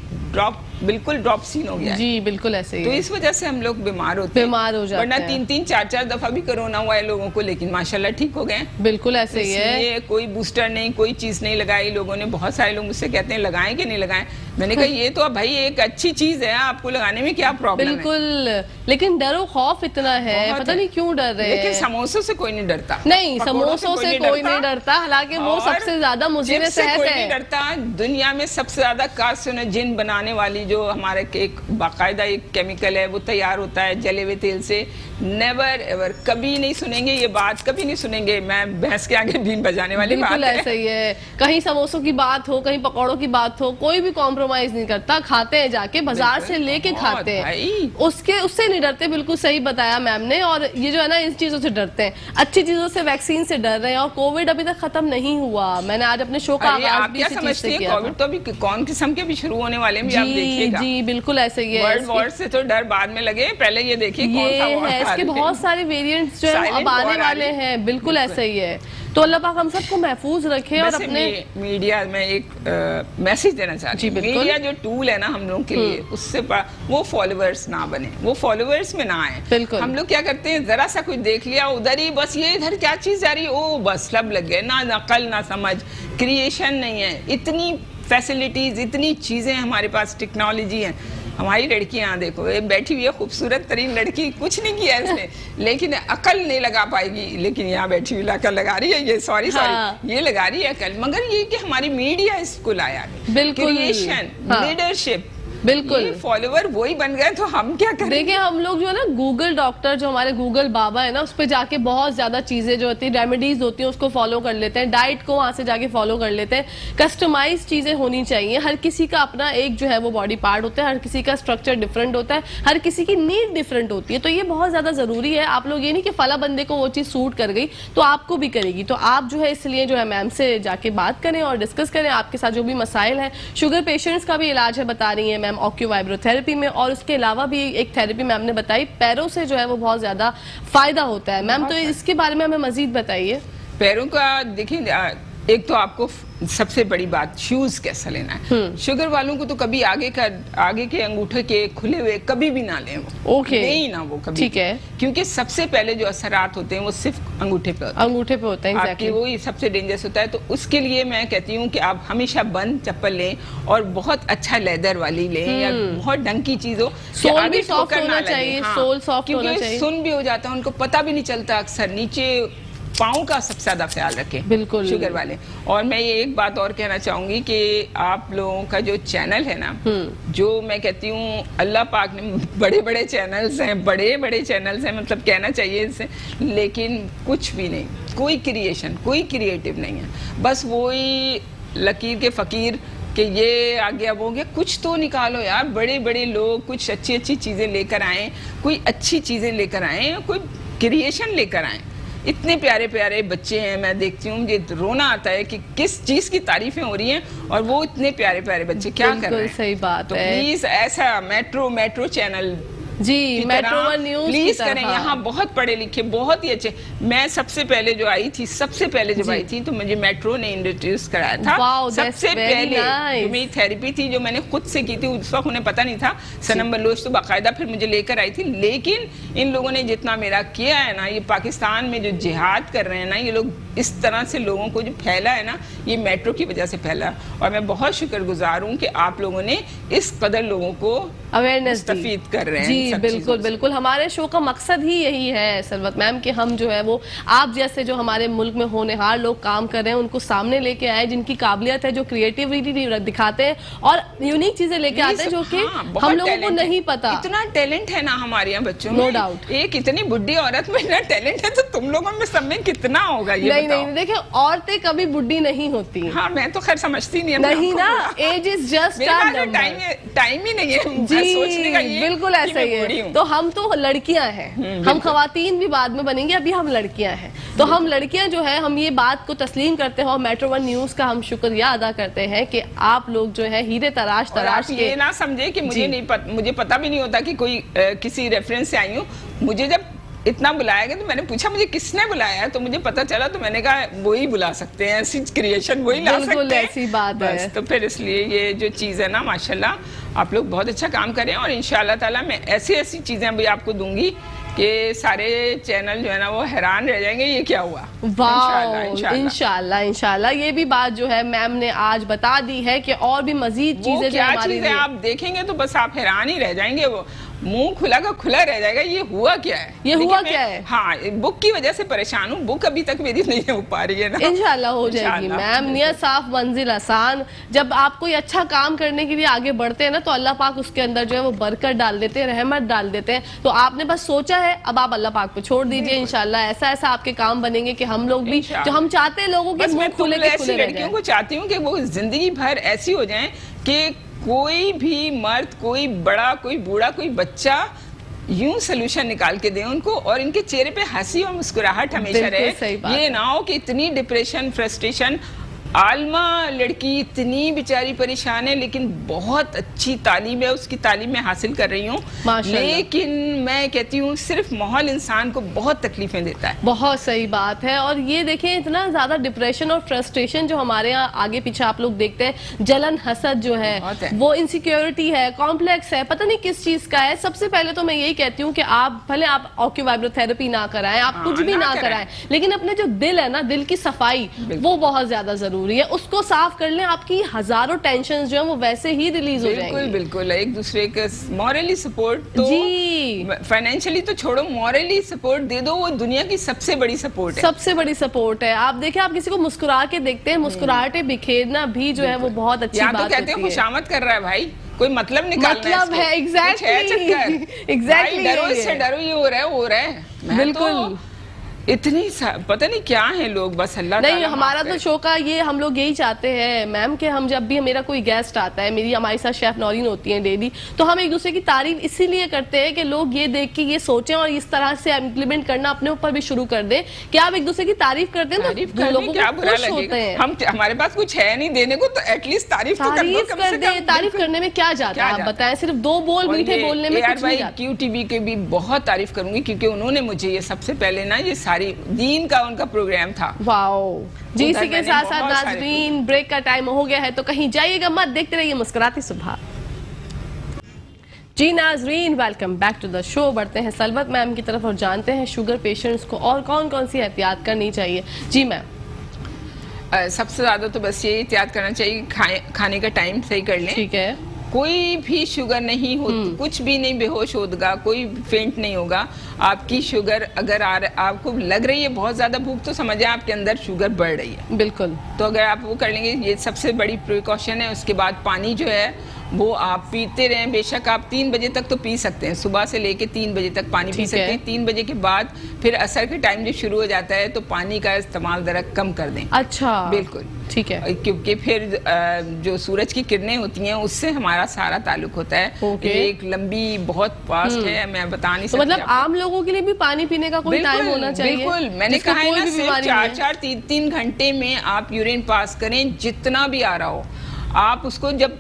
बिल्कुल ड्रॉप सीन हो गया है। जी बिल्कुल ऐसे ही तो है। इस वजह से हम लोग बीमार होते हैं, बीमार हो जाते वरना हैं। 3-3, 4-4 दफा भी कोरोना हुआ है लोगों को, लेकिन माशाल्लाह ठीक हो गए। बिल्कुल ऐसे ही है। इसलिए कोई बूस्टर नहीं, कोई चीज नहीं लगाई लोगों ने। बहुत सारे लोग मुझसे कहते हैं लगाएं कि नहीं लगाएं। मैंने कहा ये तो भाई एक अच्छी चीज है, आपको लगाने में क्या प्रॉब्लम है? बिल्कुल, लेकिन डरो खौफ इतना है, पता नहीं क्यों डर रहे हैं। लेकिन समोसों से कोई नहीं डरता। नहीं, समोसों से कोई नहीं डरता, हालांकि वो सबसे ज्यादा मुज़िर सेहत कोई है। नहीं डरता। दुनिया में सबसे ज्यादा कार्सिनोजेन बनाने वाली जो हमारे एक बाकायदा एक केमिकल है, वो तैयार होता है जले हुए तेल से। नेवर एवर, कभी नहीं सुनेंगे ये बात, कभी नहीं सुनेंगे। मैं भैंस के आगे बीन बजाने वाली बात है। बिल्कुल ऐसे ही है। कहीं समोसों की बात हो, कहीं पकौड़ों की बात हो, कोई भी कॉम्प्रोमाइज नहीं करता। खाते हैं जाके बाजार से लेके खाते हैं, उससे नहीं डरते। बिल्कुल सही बताया मैम ने। और ये जो है ना, इन चीजों से डरते हैं, अच्छी चीजों से, वैक्सीन से डर रहे हैं। और कोविड अभी तक खत्म नहीं हुआ। मैंने आज अपने शो का आगाज भी इसी चीज से किया। कोविड तो अभी कौन किस्म के भी शुरू होने वाले हैं, आप देखिएगा। जी बिल्कुल ऐसे ही है। वर्ल्ड वॉर से तो डर बाद में लगे, पहले ये देखिए कौन सा वॉर है। इसके बहुत सारे वेरिएंट्स जो है अब आने वाले हैं। बिल्कुल ऐसे ही है। तो अल्लाह पाक हम सबको महफूज रखे। और अपने मीडिया में एक मैसेज देना चाहती हूँ। मीडिया जो टूल है ना हम लोगों के लिए, उससे वो फॉलोअर्स ना बने, वो फॉलोअर्स में ना आए। बिल्कुल। हम लोग क्या करते हैं, जरा सा कुछ देख लिया उधर ही, बस ये इधर क्या चीज जा रही है, ओ बस लब लग गए। ना अकल ना समझ, क्रिएशन नहीं है। इतनी फैसिलिटीज, इतनी चीजें हमारे पास, टेक्नोलॉजी है। हमारी लड़कियां देखो, ये बैठी हुई है खूबसूरत तरीन लड़की, कुछ नहीं किया इसने, लेकिन अकल नहीं लगा पाएगी। लेकिन यहाँ बैठी हुई अकल लगा रही है, ये सॉरी ये लगा रही है अकल। मगर ये कि हमारी मीडिया इसको लाया, क्रिएशन, लीडरशिप, बिल्कुल फॉलोवर वही बन गए, तो हम क्या करें? देखिए हम लोग जो है ना, गूगल डॉक्टर, जो हमारे गूगल बाबा है ना, उस पे जाके बहुत ज्यादा चीजें जो होती है, रेमेडीज होती हैं, उसको फॉलो कर लेते हैं। डाइट को वहां से जाके फॉलो कर लेते हैं। कस्टमाइज चीजें होनी चाहिए। हर किसी का अपना एक जो है वो बॉडी पार्ट होता है, हर किसी का स्ट्रक्चर डिफरेंट होता है, हर किसी की नीड डिफरेंट होती है। तो ये बहुत ज्यादा जरूरी है। आप लोग ये नहीं कि फला बंदे को वो चीज सूट कर गई तो आपको भी करेगी। तो आप जो है इसलिए जो है मैम से जाके बात करें और डिस्कस करें आपके साथ जो भी मसाइल है। शुगर पेशेंट्स का भी इलाज है, बता रही है मैम, ऑक्यूवाइब्रोथेरेपी में। और उसके अलावा भी एक थेरेपी मैम ने बताई, पैरों से जो है वो बहुत ज्यादा फायदा होता है। मैम तो इसके बारे में हमें मजीद बताइए। पैरों का देखिए, एक तो आपको सबसे बड़ी बात, शूज कैसा लेना है। शुगर वालों को तो कभी आगे के अंगूठे के खुले हुए कभी भी ना लें, वो नहीं ना वो कभी। ठीक है। क्योंकि सबसे पहले जो असरात होते हैं वो सिर्फ अंगूठे पे होते हैं। exactly. वही सबसे डेंजरस होता है। तो उसके लिए मैं कहती हूँ कि आप हमेशा बंद चप्पल लें, और बहुत अच्छा लेदर वाली लें, या बहुत ढंग की चीज हो, सोल भी सॉफ्ट होना चाहिए। सोल सॉफ्ट होना चाहिए। सुन भी हो जाता है, उनको पता भी नहीं चलता। अक्सर नीचे पाँव का सबसे ज्यादा ख्याल रखें, बिल्कुल शुगर वाले। और मैं ये एक बात और कहना चाहूंगी कि आप लोगों का जो चैनल है ना, जो मैं कहती हूँ अल्लाह पाक ने बड़े बड़े चैनल्स हैं, बड़े बड़े चैनल्स हैं, मतलब कहना चाहिए इससे, लेकिन कुछ भी नहीं, कोई क्रिएशन, कोई क्रिएटिव नहीं है। बस वही लकीर के फकीर कि ये आ गया वो गया, कुछ तो निकालो यार। बड़े बड़े लोग कुछ अच्छी अच्छी चीज़ें लेकर आएँ, कोई अच्छी चीज़ें लेकर आएँ, कोई क्रिएशन लेकर आएँ। इतने प्यारे प्यारे बच्चे हैं, मैं देखती हूँ मुझे रोना आता है कि किस चीज़ की तारीफें हो रही हैं और वो इतने प्यारे प्यारे बच्चे क्या कर रहे हैं। सही बात तो है। प्लीज़ ऐसा metro channel ji, metro one news please करें। यहाँ बहुत पढ़े लिखे, बहुत ही अच्छे। मैं सबसे पहले जो आई थी, सबसे पहले जब आई थी तो मुझे मेट्रो ने इंट्रोड्यूस कराया था। Wow, सबसे पहले जो मेरी थेरेपी थी, जो मैंने खुद से की थी, उस वक्त उन्हें पता नहीं था। सनम बलोच तो बाकायदा फिर मुझे लेकर आई थी। लेकिन इन लोगों ने जितना मेरा किया है ना, ये पाकिस्तान में जो जिहाद कर रहे हैं ना ये लोग, इस तरह से लोगों को जो फैला है ना, ये मेट्रो की वजह से फैला। और मैं बहुत शुक्रगुजार हूँ कि आप लोगों ने इस कदर लोगों को अवेयरनेस मुस्तफीद कर रहे हैं। जी बिल्कुल बिल्कुल, हमारे शो का मकसद ही यही है सलवत मैम कि हम जो है वो आप जैसे जो हमारे मुल्क में होनहार लोग काम कर रहे हैं उनको सामने लेके आए, जिनकी काबिलियत है, जो क्रिएटिविटी दिखाते हैं और यूनिक चीजें लेके आते हैं जो कि हम लोगों को नहीं पता। इतना टैलेंट है ना हमारे यहाँ बच्चों में, नो डाउट। एक इतनी बुढ़ी औरत में इतना टैलेंट है तो तुम लोगों में सब में कितना होगा ये नहीं, देखिए औरतें कभी बुढ़ी नहीं होती। हाँ, मैं तो खैर समझती नहीं ना, एज इज जस्ट टाइम ही नहीं है सोचने का, ये बिल्कुल ऐसा ही है। तो हम तो लड़कियां हैं, हम खवातीन भी बाद में बनेंगे, अभी हम लड़कियां हैं। तो हम लड़कियां जो है, हम ये बात को तस्लीम करते हैं और मेट्रो वन न्यूज का हम शुक्रिया अदा करते हैं कि आप लोग जो है हीरे तराश के ये ना समझे कि मुझे पता भी नहीं होता कि कोई किसी रेफरेंस से आई हूँ। मुझे जब इतना बुलाया गया तो मैंने पूछा मुझे किसने बुलाया है, तो मुझे पता चला, तो मैंने कहा वही बुला सकते हैं, ऐसी क्रिएशन वही ला सकते हैं। ऐसी बात है। तो फिर इसलिए ये जो चीज़ है ना, माशाल्लाह आप लोग बहुत अच्छा काम करें और इंशाल्लाह ताला मैं ऐसी चीज़ें भी आपको दूंगी कि सारे चैनल जो है ना वो हैरान रह जाएंगे ये क्या हुआ। इंशाल्लाह ये भी बात जो है मैम ने आज बता दी है कि और भी मजीद चीजें जो हमारी आप देखेंगे तो बस आप हैरान ही रह जाएंगे। वो मुंह खुला का खुला रह जाएगा, ये हुआ क्या है, ये हुआ क्या है। हाँ, बुक की वजह से परेशान हूँ, बुक अभी तक मेरी नहीं हो पा रही है ना। इंशाल्लाह हो जाएगी मैम। नियत साफ मंजिल आसान। जब आप कोई अच्छा काम करने के लिए आगे बढ़ते हैं ना तो अल्लाह पाक उसके अंदर जो है वो बरकत डाल देते हैं, रहमत डाल देते हैं। तो आपने बस सोचा है, अब आप अल्लाह पाक पे छोड़ दीजिए। इंशाल्लाह ऐसा आपके काम बनेंगे कि हम लोग भी जो हम चाहते हैं लोगों के मुंह खुले के खुले रह जाएं। लड़कियों को चाहती हूँ कि वो जिंदगी भर ऐसी हो जाएं कि कोई भी मर्द, कोई बड़ा, कोई बूढ़ा, कोई बच्चा यूं सोल्यूशन निकाल के दें उनको और इनके चेहरे पे हंसी और मुस्कुराहट हमेशा रहे। ये ना हो कि इतनी डिप्रेशन, फ्रस्ट्रेशन। आलमा लड़की इतनी बेचारी परेशान है, लेकिन बहुत अच्छी तालीम है, उसकी तालीम मैं हासिल कर रही हूँ, लेकिन मैं कहती हूँ सिर्फ माहौल इंसान को बहुत तकलीफें देता है। बहुत सही बात है। और ये देखें इतना ज्यादा डिप्रेशन और फ्रस्ट्रेशन जो हमारे यहाँ आगे पीछे आप लोग देखते हैं, जलन हसद जो है वो इनसिक्योरिटी है, कॉम्प्लेक्स है, पता नहीं किस चीज का है। सबसे पहले तो मैं यही कहती हूँ कि आप भले आप ऑक्यूवाइब्रोथेरेपी ना कराएं, आप कुछ भी ना कराएं, लेकिन अपने जो दिल है ना, दिल की सफाई वो बहुत ज्यादा जरूरी है। उसको साफ कर लें, आपकी हजारों टेंशन जो है वो वैसे ही रिलीज हो जाएंगी। बिल्कुल एक दूसरे के मॉरली सपोर्ट तो जी, फाइनेंशियली तो छोड़ो, मॉरली सपोर्ट दे दो, वो दुनिया की सबसे बड़ी सपोर्ट है। सबसे बड़ी सपोर्ट है। आप देखिए, आप किसी को मुस्कुरा के देखते हैं, मुस्कुराहटे बिखेरना भी जो है वो बहुत अच्छी बात होती है। कहते हैं खुशामद कर रहा है भाई, कोई मतलब निकालना है। एग्जैक्टली डरो, इससे डरो, ये हो रहा है बिल्कुल। इतनी पता नहीं क्या है लोग, बस अल्लाह नहीं, हमारा तो शो का ये हम लोग यही चाहते हैं मैम कि हम जब भी मेरा कोई गेस्ट आता है, मेरी हमारे साथ शेफ नौरीन होती हैं डेली, तो हम एक दूसरे की तारीफ इसीलिए करते हैं कि लोग ये देख के ये सोचें और इस तरह से इम्प्लीमेंट करना अपने ऊपर भी शुरू कर दें कि आप एक दूसरे की तारीफ करते हैं तो लोगों को खुश होते हैं। हमारे पास कुछ है नहीं देने को, तो एटलीस्ट तारीफ कर दे। तारीफ करने में क्या जाता है, आप बताएं, सिर्फ दो बोल मीठे बोलने में कुछ नहीं जाता। QTV के भी बहुत तारीफ करूंगी क्योंकि उन्होंने मुझे ये सबसे पहले ना ये दीन का उनका प्रोग्राम था। वाओ जी, इसी के साथ साथ नाज़रीन ब्रेक का टाइम हो गया है, तो कहीं जाइएगा मत, देखते रहिए मुस्कुराती सुबह। जी नाज़रीन, welcome back to the show. बढ़ते हैं सलवत मैम की तरफ और जानते हैं शुगर पेशेंट्स को और कौन कौन सी एहतियात करनी चाहिए। जी मैम। सबसे ज्यादा तो बस ये एहतियात करना चाहिए, खाने का टाइम सही कर लें। ठीक है। कोई भी शुगर नहीं हो, कुछ भी नहीं बेहोश होगा, कोई फेंट नहीं होगा। आपकी शुगर अगर आपको लग रही है बहुत ज्यादा भूख, तो समझिए आपके अंदर शुगर बढ़ रही है। बिल्कुल। तो अगर आप वो कर लेंगे, ये सबसे बड़ी प्रिकॉशन है। उसके बाद पानी जो है वो आप पीते रहें। बेशक आप 3 बजे तक तो पी सकते हैं, सुबह से लेके 3 बजे तक पानी पी सकते हैं। 3 बजे के बाद फिर असर के टाइम जब शुरू हो जाता है तो पानी का इस्तेमाल जरा कम कर दें। अच्छा, बिल्कुल, ठीक है। क्योंकि फिर जो सूरज की किरणें होती हैं उससे हमारा सारा ताल्लुक होता है। ये एक लंबी बहुत फास्ट है, मैं बता नहीं सकती। तो मतलब आम लोगों के लिए भी पानी पीने का कोई टाइम होना चाहिए? बिल्कुल, मैंने कहा है ना, सिर्फ 4-4 3-3 घंटे में आप यूरिन पास करें, जितना भी आ रहा हो। आप उसको जब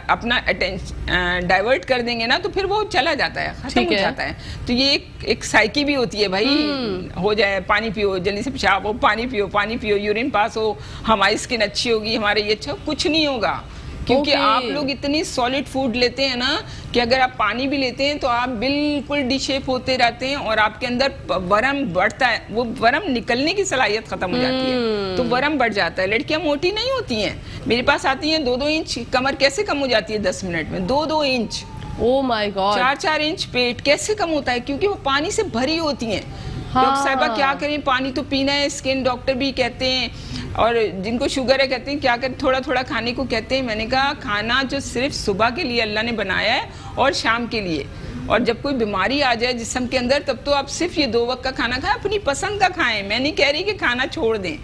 अपना अटेंशन डाइवर्ट कर देंगे ना, तो फिर वो चला जाता है, खत्म हो जाता है। तो ये एक साइकिल भी होती है भाई, हो जाए पानी पियो, जल्दी से पेशाब हो, पानी पियो, यूरिन पास हो, हमारी स्किन अच्छी होगी, हमारे ये अच्छा, कुछ नहीं होगा। क्योंकि आप लोग इतनी सॉलिड फूड लेते हैं ना, कि अगर आप पानी भी लेते हैं तो आप बिल्कुल डिशेप होते रहते हैं और आपके अंदर वरम बढ़ता है। वो वरम निकलने की सलाहियत खत्म हो जाती है, तो वरम बढ़ जाता है। लड़कियां मोटी नहीं होती हैं, मेरे पास आती हैं 2-2 इंच कमर, कैसे कम हो जाती है 10 मिनट में? 2-2 inch. Oh my god. 4-4 inch पेट कैसे कम होता है? क्योंकि वो पानी से भरी होती हैं। डॉक्टर साहिबा क्या करें, पानी तो पीना है। स्किन डॉक्टर भी कहते हैं, और जिनको शुगर है कहते हैं क्या करें, थोड़ा थोड़ा खाने को कहते हैं। मैंने कहा खाना जो सिर्फ सुबह के लिए अल्लाह ने बनाया है और शाम के लिए, और जब कोई बीमारी आ जाए जिस्म के अंदर, तब तो आप सिर्फ ये 2 वक्त का खाना खाएं, अपनी पसंद का खाएं। मैं नहीं कह रही कि खाना छोड़ दें,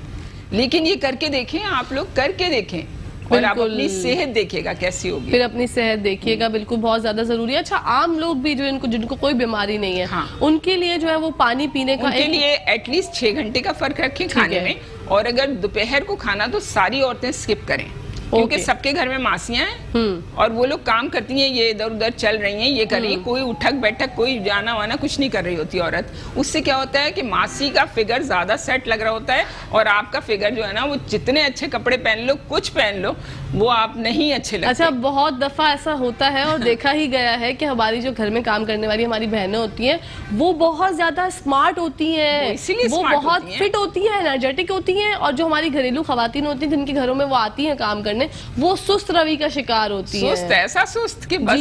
लेकिन ये करके देखें, आप लोग करके देखें, और आप अपनी सेहत देखिएगा कैसी होगी। फिर अपनी सेहत देखिएगा, बिल्कुल, बहुत ज्यादा जरूरी है। अच्छा, आम लोग भी जो जिनको कोई बीमारी नहीं है, उनके लिए जो है वो पानी पीने का, उनके लिए एटलीस्ट 6 घंटे का फर्क रखें खाने में। और अगर दोपहर को खाना, तो सारी औरतें स्किप करें, क्योंकि सबके घर में मासियां हैं और वो लोग काम करती हैं, ये इधर उधर चल रही हैं, ये कर रही हैं, कोई उठक बैठक, कोई जाना वाना कुछ नहीं कर रही होती औरत। उससे क्या होता है कि मासी का फिगर ज्यादा सेट लग रहा होता है, और आपका फिगर जो है ना, वो जितने अच्छे कपड़े पहन लो, कुछ पहन लो, वो आप नहीं अच्छे लगते। अच्छा, बहुत दफा ऐसा होता है और देखा ही गया है कि हमारी जो घर में काम करने वाली हमारी बहनें होती हैं, वो बहुत ज्यादा स्मार्ट होती हैं, वो बहुत फिट होती हैं, एनर्जेटिक होती हैं, और जो हमारी घरेलू खवातीन होती हैं जिनके घरों में वो आती हैं काम करने, वो सुस्त रवि का शिकार होती है। सुस्त, ऐसा सुस्त कि बस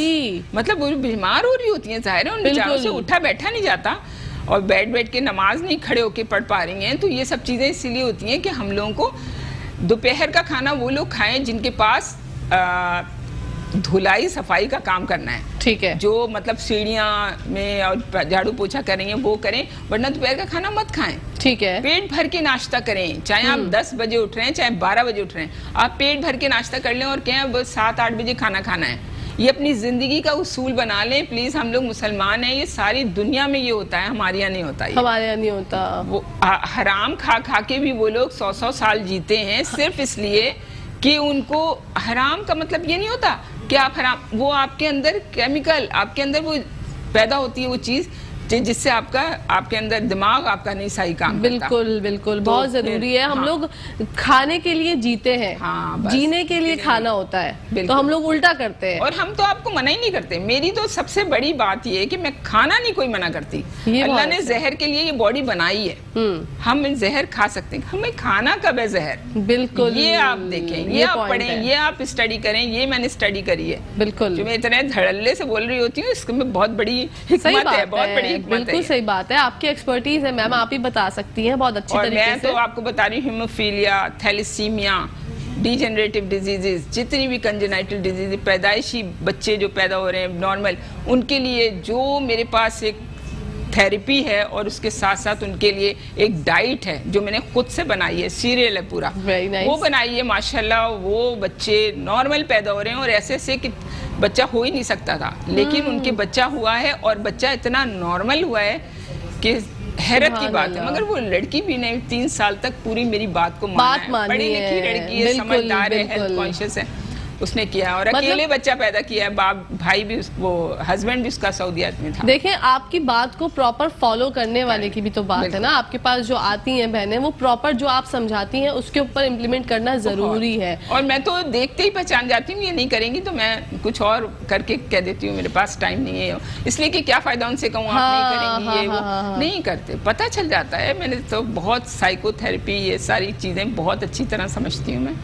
मतलब वो बीमार हो रही होती हैं। जाहिर है उन बेचारों से उठा बैठा नहीं जाता, और बैठ के नमाज नहीं खड़े होके पढ़ पा रही हैं। तो ये सब चीजें इसीलिए होती हैं कि हम लोगों को दोपहर का खाना वो लोग खाएं जिनके पास धुलाई सफाई का काम करना है। ठीक है, जो मतलब सीढ़ियां में और झाड़ू पोछा कर रही हैं वो करें, वरना दोपहर का खाना मत खाएं। ठीक है, पेट भर के नाश्ता करें, चाहे आप 10 बजे उठ रहे हैं, चाहे 12 बजे उठ रहे हैं, आप पेट भर के नाश्ता कर लें, और क्या 7-8 बजे खाना खाना है। ये अपनी जिंदगी का उसूल बना लें प्लीज। हम लोग मुसलमान हैं, ये सारी दुनिया में ये होता है, हमारे यहाँ नहीं होता। हमारे यहाँ नहीं होता। वो हराम खा खा के भी वो लोग 100-100 साल जीते हैं, सिर्फ इसलिए कि उनको हराम का मतलब ये नहीं होता कि आप हराम, वो आपके अंदर केमिकल, आपके अंदर वो पैदा होती है वो चीज जिससे आपके अंदर दिमाग आपका नहीं सही काम बिल्कुल करता। बिल्कुल, तो बहुत जरूरी है। हम लोग खाने के लिए जीते हैं, जीने के लिए खाना होता है, तो हम लोग उल्टा करते हैं। और हम तो आपको मना ही नहीं करते। मेरी तो सबसे बड़ी बात ये है कि मैं खाना नहीं कोई मना करती। अल्लाह ने जहर के लिए ये बॉडी बनाई है, हम जहर खा सकते हैं, हमें खाना कब है जहर? बिल्कुल, ये आप देखें, ये आप पढ़ें, ये आप स्टडी करें, ये मैंने स्टडी करी है। बिल्कुल, जो मैं इतने धड़ल्ले से बोल रही होती हूँ, इसमें बहुत बड़ी हिकमत है, बहुत बड़ी। बिल्कुल सही बात है, आपकी एक्सपर्टीज है मैम, आप ही बता सकती हैं बहुत अच्छी तरीके से। मैं तो आपको बता रही हूँ, हीमोफीलिया, थैलेसीमिया, डीजेनरेटिव डिजीजेस, जितनी भी कंजेनाइटल डिजीज, पैदाइशी बच्चे जो पैदा हो रहे हैं नॉर्मल, उनके लिए जो मेरे पास एक थेरेपी है, और उसके साथ साथ उनके लिए एक डाइट है जो मैंने खुद से बनाई है, सीरियल है पूरा, वो बनाई है माशाल्लाह। वो बच्चे नॉर्मल पैदा हो रहे हैं, और ऐसे कि बच्चा हो ही नहीं सकता था, लेकिन उनके बच्चा हुआ है, और बच्चा इतना नॉर्मल हुआ है कि हैरत की बात है। मगर वो लड़की भी नहीं 3 साल तक पूरी मेरी बात को माना है, पढ़ी लिखी लड़की है, समझदार है, हेल्थ कॉन्शियस है, उसने किया, और अकेले बच्चा पैदा किया है। बाप भाई भी वो हस्बैंड भी उसका सऊदीयात में था। देखें, आपकी बात को प्रॉपर फॉलो करने वाले की भी तो बात है ना। आपके पास जो आती हैं बहनें, वो प्रॉपर जो आप समझाती हैं उसके ऊपर इम्प्लीमेंट करना जरूरी है। और मैं तो देखते ही पहचान जाती हूँ, ये नहीं करेंगी तो मैं कुछ और करके कह देती हूँ मेरे पास टाइम नहीं है, इसलिए कि क्या फायदा उनसे कहूँ आप नहीं करेंगी, ये वो नहीं करते, पता चल जाता है। मैंने तो बहुत साइकोथेरेपी, ये सारी चीजें बहुत अच्छी तरह समझती हूँ मैं।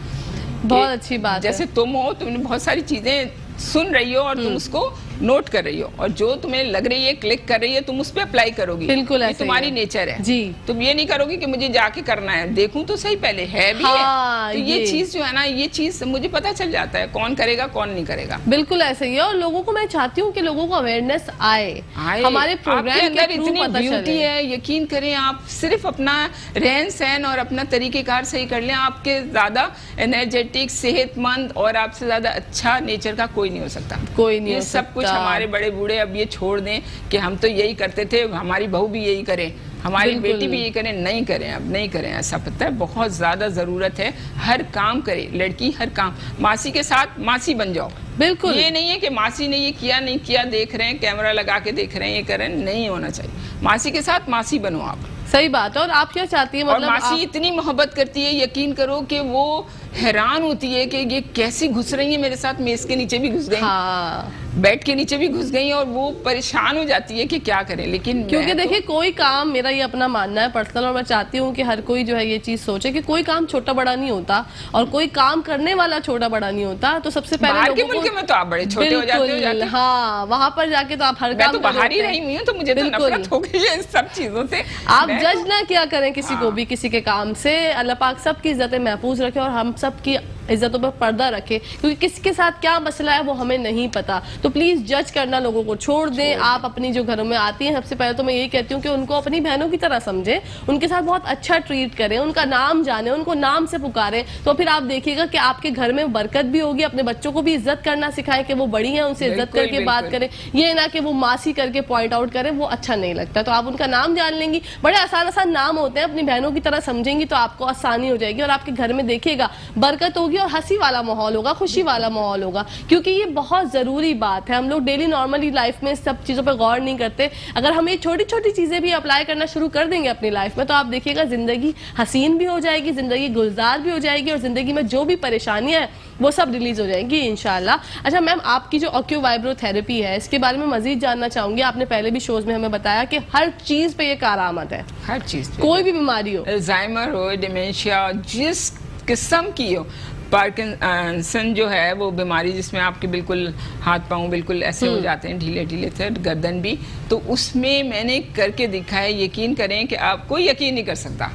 बहुत अच्छी बात जैसे तुम हो, तुमने बहुत सारी चीजें सुन रही हो और तुम उसको नोट कर रही हो, और जो तुम्हें लग रही है, क्लिक कर रही है, तुम उस पर अप्लाई करोगी। बिल्कुल ये ऐसे ही तुम्हारी है। नेचर है जी। तुम ये नहीं करोगी कि मुझे जाके करना है, देखूं तो सही पहले है भी हाँ, है। तो ये चीज जो है ना, ये चीज मुझे पता चल जाता है कौन करेगा कौन नहीं करेगा। बिल्कुल ऐसे ही है, और लोगों को मैं चाहती हूँ कि लोगों को अवेयरनेस आए, हमारे प्रोग्राम आपके के अंदर थ्रू इतनी पता ब्यूटी चले। है, यकीन करें आप सिर्फ अपना रहन सहन और अपना तरीकेकार सही कर लें, आपके ज्यादा एनर्जेटिक, सेहतमंद और आपसे ज्यादा अच्छा नेचर का कोई नहीं हो सकता। कोई नहीं ये हो सब कुछ सकता। हमारे बड़े बूढ़े अब ये छोड़ दें कि हम तो यही करते थे, हमारी बहू भी यही करे, हमारी बिल्कुल। बेटी भी यही करें, नहीं करें, अब नहीं करें। ऐसा पता है बहुत ज्यादा जरूरत है, हर काम करे लड़की, हर काम। मासी के साथ मासी बन जाओ। बिल्कुल। ये नहीं है कि मासी ने ये किया नहीं किया, देख रहे हैं, कैमरा लगा के देख रहे हैं, ये कर रहे हैं, नहीं होना चाहिए। मासी के साथ मासी बनो आप। सही बात है। और आप क्या चाहती है, और मतलब मासी इतनी मोहब्बत करती है, यकीन करो कि वो हैरान होती है कि ये कैसी घुस रही है मेरे साथ, मेज के नीचे भी घुस गई, हाँ, बेड के नीचे भी घुस गई, और वो परेशान हो जाती है कि क्या करें। लेकिन क्योंकि मैं तो- देखिए कोई काम, मेरा ये अपना मानना है पर्सनल, और मैं चाहती हूँ कि हर कोई जो है ये चीज सोचे कि कोई काम छोटा बड़ा नहीं होता, और कोई काम करने वाला छोटा बड़ा नहीं होता। तो सबसे पहले बाहर के लोगों मुल्क को में तो आप बड़े छोटे हो जाते हो बिल्कुल, जाते। हाँ, वहां पर जाके तो आप हर मैं काम तो कर बाहर ही सकते हैं। रही हुई हूँ, तो मुझे तो बिल्कुल। नफरत हो गई है इन सब चीजों से। आप मैं जज ना किया करें किसी को हाँ। भी, किसी के काम से। अल्लाह पाक सबकी इज्जतें महफूज रखे और हम सब की इज्जतों पर पर्दा रखे, क्योंकि किसके साथ क्या मसला है वो हमें नहीं पता। तो प्लीज जज करना लोगों को छोड़ दें। आप अपनी जो घरों में आती हैं, सबसे पहले तो मैं यही कहती हूँ कि उनको अपनी बहनों की तरह समझें, उनके साथ बहुत अच्छा ट्रीट करें, उनका नाम जाने, उनको नाम से पुकारें। तो फिर आप देखिएगा कि आपके घर में बरकत भी होगी। अपने बच्चों को भी इज्जत करना सिखाएं कि वो बड़ी हैं, उनसे इज्जत बिल्कुल, करके बात बिल्कुल। करें। ये ना कि वो मासी करके पॉइंट आउट करें, वो अच्छा नहीं लगता। तो आप उनका नाम जान लेंगी, बड़े आसान आसान नाम होते हैं, अपनी बहनों की तरह समझेंगी तो आपको आसानी हो जाएगी, और आपके घर में देखिएगा बरकत होगी और हंसी वाला माहौल होगा, खुशी वाला माहौल होगा। क्योंकि ये बहुत जरूरी बात है। हम लोग डेली नॉर्मली लाइफ में सब चीजों पर गौर नहीं करते। अगर हम ये छोटी छोटी चीजें भी अप्लाई करना शुरू कर देंगे अपनी लाइफ में, तो आप देखिएगा जिंदगी हसीन भी हो जाएगी, जिंदगी गुलजार भी हो जाएगी, और जिंदगी में जो भी परेशानियां हैं वो सब रिलीज हो जाएंगी इंशाल्लाह। अच्छा मैम, आपकी जो ऑक्यू वाइब्रोथेरेपी है, इसके बारे में मजीद जानना चाहूंगी। आपने पहले भी शोज में हमें बताया कि हर चीज पे ये कारआमद है, हर चीज पे। कोई भी बीमारी हो, अल्जाइमर हो, डिमेंशिया, जिस किस्म की हो, पार्किंसन जो है वो बीमारी जिसमें आपके बिल्कुल हाथ पांव बिल्कुल ऐसे हो जाते हैं, ढीले ढीले से, गर्दन भी, तो उसमें मैंने करके दिखा है। यकीन करें कि आप कोई यकीन नहीं कर सकता।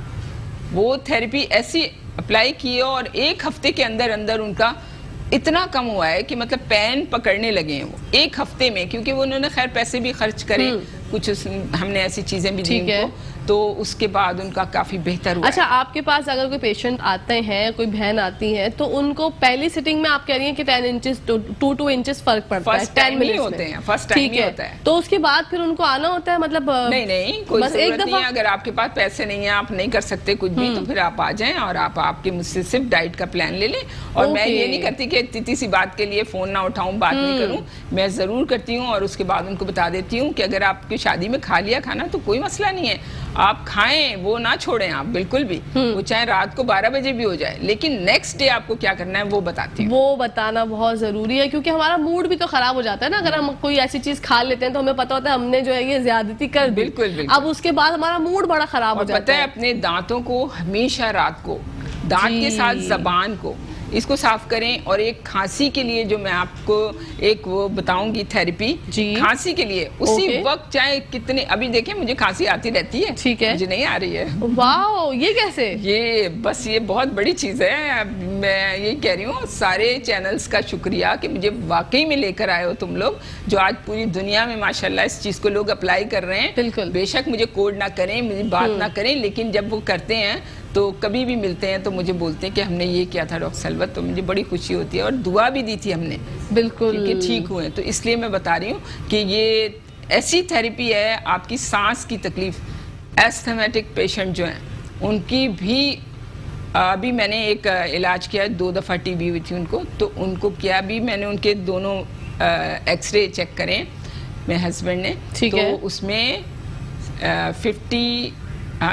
वो थेरेपी ऐसी अप्लाई की है और 1 हफ्ते के अंदर अंदर उनका इतना कम हुआ है कि मतलब पेन पकड़ने लगे हैं वो 1 हफ्ते में, क्योंकि वो उन्होंने खैर पैसे भी खर्च करे, कुछ हमने ऐसी चीजें भी दी ठीक है। उनको, तो उसके बाद उनका काफी बेहतर हुआ। अच्छा, आपके पास अगर कोई पेशेंट आते हैं, कोई बहन आती है, तो उनको पहली सिटिंग में आप कह रही हैं कि 10 इंचेस 2 इंचेस फर्क पड़ता है, फर्स्ट 10 टाइम ही मिनट्स होते में। हैं, फर्स्ट टाइम ठीक ही है, होता है। तो उसके बाद फिर उनको आना होता है, मतलब नहीं, कोई बस एक जरूरत नहीं दफा? है। अगर आपके पास पैसे नहीं है, आप नहीं कर सकते कुछ भी, तो फिर आप आ जाएं और आप आपके मुझसे सिर्फ डाइट का प्लान ले लें। और मैं ओके। ये नहीं करती कि इतनी सी बात के लिए फोन ना उठाऊं, बात नहीं करूं। मैं जरूर करती हूं और उसके बाद उनको बता देती हूं कि अगर आपकी शादी में खा लिया खाना तो कोई मसला नहीं है, आप खाएं, वो ना छोड़ें आप बिल्कुल भी, वो चाहे रात को 12 बजे भी हो जाए, लेकिन नेक्स्ट डे आपको क्या करना है वो बताती हूँ। वो बताना बहुत जरूरी है, क्योंकि हमारा मूड भी तो खराब हो जाता है ना। अगर हम कोई ऐसी चीज खा लेते हैं तो हमें पता होता है हमने जो है ये ज्यादती कर दी, बिल्कुल, बिल्कुल। अब उसके बाद हमारा मूड बड़ा खराब हो और जाता पता है है। अपने दांतों को हमेशा रात को, दांत के साथ जबान को, इसको साफ करें। और एक खांसी के लिए जो मैं आपको एक वो बताऊंगी थेरेपी, जी। खांसी के लिए उसी ओके। वक्त, चाहे कितने, अभी देखें मुझे खांसी आती रहती है, ठीक है। मुझे नहीं आ रही है, वाओ, ये कैसे? ये बस ये बहुत बड़ी चीज़ है। मैं यही कह रही हूँ, सारे चैनल्स का शुक्रिया कि मुझे वाकई में लेकर आए हो तुम लोग, जो आज पूरी दुनिया में माशाल्लाह इस चीज़ को लोग अप्लाई कर रहे हैं। बिल्कुल। बेशक मुझे कोड ना करें, मुझे बात ना करें, लेकिन जब वो करते हैं तो कभी भी मिलते हैं तो मुझे बोलते हैं कि हमने ये किया था डॉक्टर सलवत, तो मुझे बड़ी खुशी होती है। और दुआ भी दी थी हमने, बिल्कुल, कि ठीक हुए। तो इसलिए मैं बता रही हूँ कि ये ऐसी थेरेपी है, आपकी सांस की तकलीफ, एस्थमेटिक पेशेंट जो हैं उनकी भी, अभी मैंने एक इलाज किया, 2 दफ़ा टीबी हुई थी उनको, तो उनको किया भी मैंने, उनके दोनों एक्सरे चेक करें मेरे हस्बैंड ने, ठीक तो है। उसमें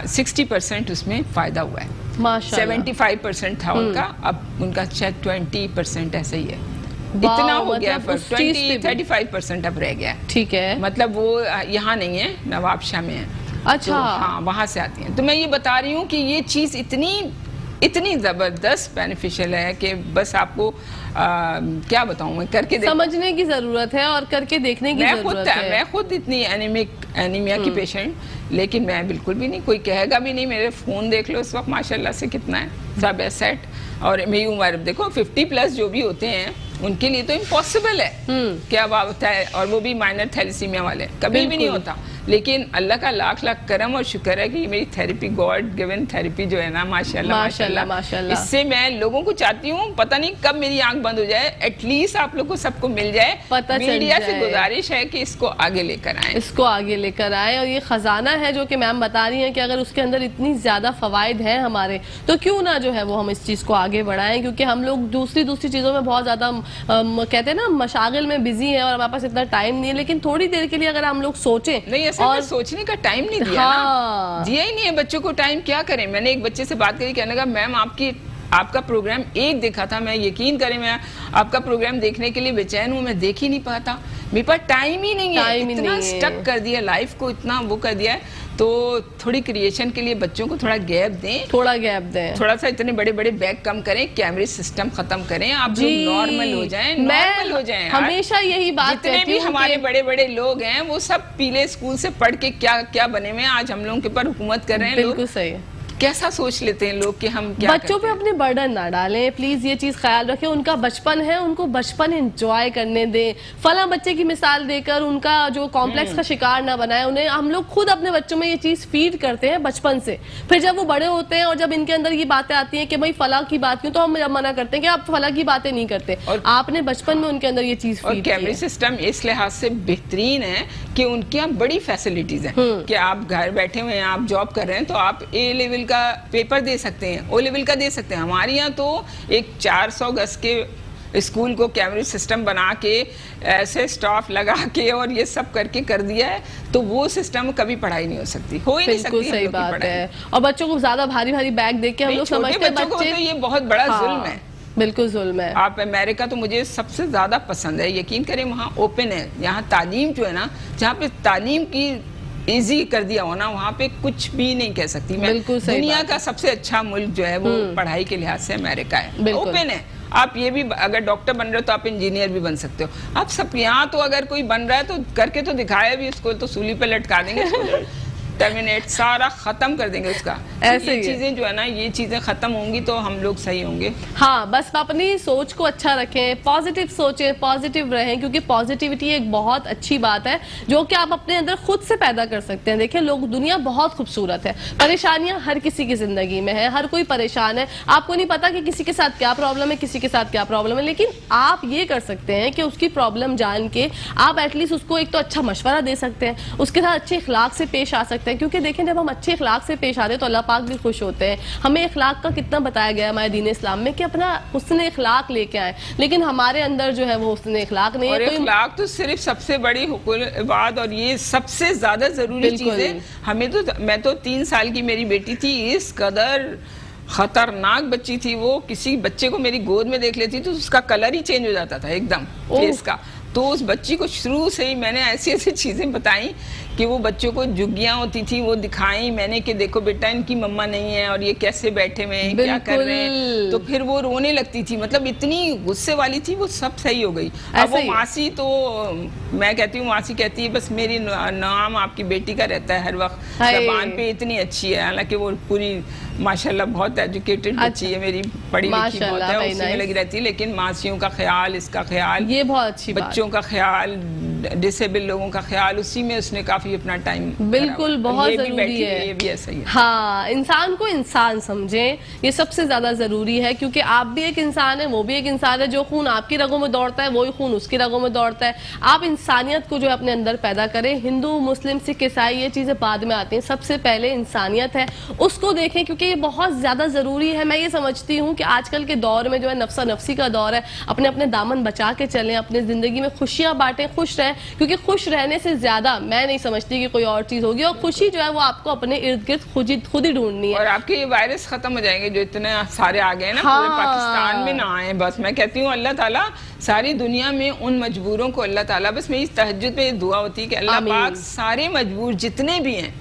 60% उसमें फ़ायदा हुआ है। माशाल्लाह। 75% था उनका, अब उनका शायद 20% ऐसा ही है। वाह, इतना हो गया मतलब उस फर्क, चीज़ पे भी। 35% अब रह गया है। ठीक है, मतलब वो यहाँ नहीं है, नवाबशाह में है। अच्छा। तो हाँ, वहाँ से आती हैं। तो मैं ये बता रही हूँ कि ये चीज़ इतनी इतनी जबरदस्त बेनिफिशियल है कि बस आपको क्या बताऊं, मैं करके समझने की जरूरत है और करके देखने की जरूरत है। मैं खुद इतनी एनीमिया की पेशेंट, लेकिन मैं बिल्कुल भी नहीं, कोई कहेगा भी नहीं। मेरे फोन देख लो इस वक्त माशाल्लाह से कितना है, सब है सेट। और मेरी उम्र देखो 50+ जो भी होते हैं उनके लिए तो इम्पॉसिबल है क्या बात है, और वो भी माइनर थैलेसीमिया वाले, कभी भी नहीं होता। लेकिन अल्लाह का लाख लाख करम और शुक्र है कि मेरी थेरेपी, गॉड गिवन थेरेपी जो है ना, माशाल्लाह माशाल्लाह माशाल्लाह, इससे मैं लोगों को चाहती हूँ, पता नहीं कब मेरी आंख बंद हो जाए, एटलीस्ट आप लोग को सबको मिल जाए। मीडिया से गुजारिश है कि इसको आगे लेकर आए, इसको आगे लेकर आए। और ये खजाना है जो कि मैम बता रही हैं कि अगर उसके अंदर इतनी ज्यादा फवायद हैं हमारे, तो क्यों ना जो है वो हम इस चीज को आगे बढ़ाएं, क्योंकि हम लोग दूसरी चीजों में बहुत ज्यादा कहते हैं ना मशागिल में बिजी है और हमारे पास इतना टाइम नहीं है। लेकिन थोड़ी देर के लिए अगर हम लोग सोचें, नहीं और सोचने का टाइम नहीं दिया ना, दिया ही नहीं है बच्चों को टाइम, क्या करें। मैंने एक बच्चे से बात करी, कहने लगा मैम आपका प्रोग्राम एक देखा था, मैं यकीन करें मैं आपका प्रोग्राम देखने के लिए बेचैन हूँ, मैं देख ही नहीं पाता, मेरे पास टाइम ही नहीं है, इतना स्टक कर दिया लाइफ को, इतना वो कर दिया है। तो थोड़ी क्रिएशन के लिए बच्चों को थोड़ा गैप दें, थोड़ा सा इतने बड़े बड़े बैग कम करें, कैमरे सिस्टम खत्म करें, आप लोग नॉर्मल हो जाएं, नॉर्मल हो जाएं। हमेशा यही बात जितने भी हमारे बड़े बड़े लोग हैं वो सब पीले स्कूल से पढ़ के क्या क्या बने हुए हैं, आज हम लोगों के ऊपर हुकूमत कर रहे हैं। बिल्कुल सही है। कैसा सोच लेते हैं लोग कि हम क्या बच्चों पे अपने बर्डन ना डालें, प्लीज ये चीज ख्याल रखें। उनका बचपन है, उनको बचपन एंजॉय करने दें। फला बच्चे की मिसाल देकर उनका जो कॉम्प्लेक्स का शिकार ना बनाए उन्हें। हम लोग खुद अपने बच्चों में ये चीज फीड करते हैं बचपन से, फिर जब वो बड़े होते हैं और जब इनके अंदर ये बातें आती हैं कि भाई फला की बात क्यों, तो हम मना करते हैं कि आप फला की बातें नहीं करते। और आपने बचपन में उनके अंदर ये चीज फीड की है। कैमरे सिस्टम इस लिहाज से बेहतरीन है कि उनके यहाँ बड़ी फैसिलिटीज हैं कि आप घर बैठे हुए हैं, आप जॉब कर रहे हैं, तो आप ए लेवल का पेपर दे सकते हैं, ओ लेवल का दे सकते हैं। हमारे यहाँ तो एक 400 गज के स्कूल को कैमरे सिस्टम बना के ऐसे स्टाफ लगा के और ये सब करके कर दिया है, तो वो सिस्टम कभी पढ़ाई नहीं हो सकती, हो ही नहीं सकती। बिल्कुल सही बात है। और बच्चों को ज्यादा भारी भारी बैग देख के हम लोग समझते हैं बच्चे, तो ये बहुत बड़ा जुल्म है, बिल्कुल जुल्म है। आप अमेरिका तो मुझे सबसे ज्यादा पसंद है, यकीन करें वहाँ ओपन है, यहाँ तालीम जो है ना, जहाँ पे तालीम की इजी कर दिया हो ना, वहाँ पे कुछ भी नहीं कह सकती मैं। दुनिया का सबसे अच्छा मुल्क जो है वो पढ़ाई के लिहाज से अमेरिका है, ओपन है। आप ये भी अगर डॉक्टर बन रहे हो तो आप इंजीनियर भी बन सकते हो। आप सब यहाँ तो अगर कोई बन रहा है तो करके तो दिखाया भी, उसको तो सूली पे लटका देंगे, टर्मिनेट सारा खत्म कर देंगे उसका। ऐसे ये चीजें जो है ना, ये चीजें खत्म होंगी तो हम लोग सही होंगे। हाँ, बस अपनी सोच को अच्छा रखें, पॉजिटिव सोचें, पॉजिटिव रहें, क्योंकि पॉजिटिविटी एक बहुत अच्छी बात है जो कि आप अपने अंदर खुद से पैदा कर सकते हैं। देखिए लोग, दुनिया बहुत खूबसूरत है, परेशानियां हर किसी की जिंदगी में है, हर कोई परेशान है। आपको नहीं पता कि किसी के साथ क्या प्रॉब्लम है, किसी के साथ क्या प्रॉब्लम है, लेकिन आप ये कर सकते हैं कि उसकी प्रॉब्लम जान के आप एटलीस्ट उसको एक तो अच्छा मशवरा दे सकते हैं, उसके साथ अच्छे इखलाक से पेश आ सकते हैं। क्योंकि देखें जब हम अच्छे इखलाक से पेश आते हैं तो अल्लाह पाक भी खुश होते हैं। हमें इखलाक का कितना बताया गया है हमारे दीन इस्लाम में कि अपना हुस्न इखलाक लेके आए, लेकिन हमारे अंदर जो है वो हुस्न इखलाक नहीं है। इखलाक तो सिर्फ सबसे बड़ी बात और ये सबसे ज्यादा जरूरी चीज है। हमें तो, मैं तो 3 साल की मेरी बेटी थी, इस कदर खतरनाक बच्ची थी वो, किसी बच्चे को मेरी गोद में देख लेती तो उसका कलर ही चेंज हो जाता था एकदम फेस का। तो उस बच्ची को शुरू से ही मैंने ऐसी ऐसी चीजें बताई कि वो बच्चों को जुग्गियां होती थी वो दिखाई मैंने कि देखो बेटा इनकी मम्मा नहीं है और ये कैसे बैठे हुए हैं, क्या कर रहे हैं। तो फिर वो रोने लगती थी, मतलब इतनी गुस्से वाली थी, वो सब सही हो गई। अब वो मासी, तो मैं कहती हूँ, मासी कहती है बस मेरी नाम आपकी बेटी का रहता है हर वक्त जबान पे, इतनी अच्छी है। हालांकि वो पूरी माशाल्लाह बहुत एजुकेटेड बच्ची है मेरी, पढ़ी लिखी बहुत है, उसी में लगी रहती है। लेकिन मासियों का ख्याल, इसका ख्याल, ये बहुत अच्छी बच्चों का ख्याल, डिसेबल लोगों का ख्याल, उसी में उसने काफी अपना टाइम, बिल्कुल बहुत जरूरी है। ये भी ऐसा ही है। हाँ, इंसान को इंसान समझें, ये सबसे ज्यादा जरूरी है, क्योंकि आप भी एक इंसान है, वो भी एक इंसान है। जो खून आपकी रगों में दौड़ता है वही खून उसकी रगों में दौड़ता है। आप इंसानियत को जो अपने अंदर पैदा करें। हिंदू, मुस्लिम, सिख, ईसाई ये चीजें बाद में आती हैं, सबसे पहले इंसानियत है, उसको देखें, क्योंकि ये बहुत ज्यादा जरूरी है। मैं ये समझती हूँ कि आजकल के दौर में जो है नफ्सा नफ्सी का दौर है, अपने अपने दामन बचा के चलें, अपने जिंदगी में खुशियां बांटें, खुश रहें, क्योंकि खुश रहने से ज्यादा मैं नहीं समझती कि कोई और चीज होगी। और खुशी जो है वो आपको अपने इर्द गिर्द खुद ही ढूंढनी है। और आपके ये वायरस खत्म हो जाएंगे जो इतने सारे आ गए ना, पूरे पाकिस्तान में ना आए। बस मैं कहती हूँ अल्लाह ताला सारी दुनिया में उन मजबूरों को, अल्लाह ताला, बस मेरी तहज्जुद में दुआ होती है कि अल्लाह पाक सारे मजबूर जितने भी हैं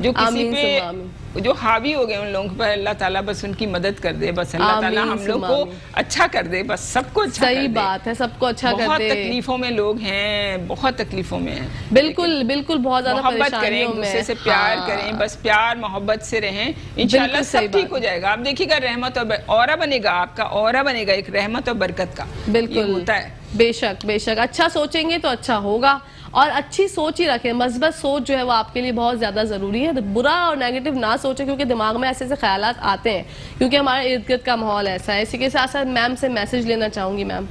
जो किसी आमीन पे सुम्मा आमीन। जो हावी हो गए उन लोगों पर, अल्लाह ताला बस उनकी मदद कर दे, बस अल्लाह ताला आमीन हम लोग सुम्मा को आमीन। अच्छा कर दे, बस सबको अच्छा कर सही दे। बात है, सबको अच्छा कर बहुत दे। तकलीफों में लोग हैं, बहुत तकलीफों में हैं। बिल्कुल बिल्कुल, बहुत ज्यादा मोहब्बत करें, परेशानियों एक में। दूसरे से प्यार हाँ। करें, बस प्यार मोहब्बत से रहें, इंशाल्लाह बिल्कुल सही सब ठीक बात हो जाएगा। आप देखिएगा रहमत और औरा बनेगा, आपका औरा बनेगा एक रहमत और बरकत का। बिल्कुल ये होता है। बेशक बेशक, अच्छा सोचेंगे तो अच्छा होगा, और अच्छी सोच ही रखें। मस्बत सोच जो है वो आपके लिए बहुत ज़्यादा ज़रूरी है। तो बुरा और नेगेटिव ना सोचें, क्योंकि दिमाग में ऐसे ऐसे ख्यालात आते हैं, क्योंकि हमारे इर्द गिर्द का माहौल ऐसा है। इसी के साथ साथ मैम से मैसेज लेना चाहूँगी। मैम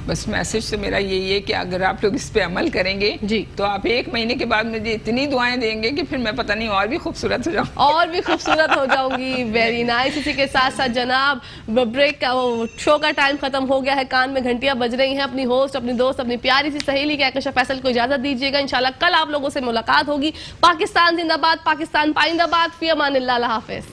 बस मैसेज तो मेरा यही है कि अगर आप लोग इस पे अमल करेंगे जी, तो आप 1 महीने के बाद मुझे इतनी दुआएं देंगे कि फिर मैं पता नहीं और भी खूबसूरत हो जाऊँ, और भी खूबसूरत हो जाऊंगी। Very nice. इसी के साथ साथ जनाब ब्रेक का वो शो का टाइम खत्म हो गया है, कान में घंटियां बज रही हैं। अपनी होस्ट, अपनी दोस्त, अपनी प्यारी सी सहेली कहकशा फैसल को इजाजत दीजिएगा। इंशाल्लाह कल आप लोगों से मुलाकात होगी। पाकिस्तान जिंदाबाद, पाकिस्तान पाइंदाबाद। फी अमानिल्लाह, अल्लाह हाफिज।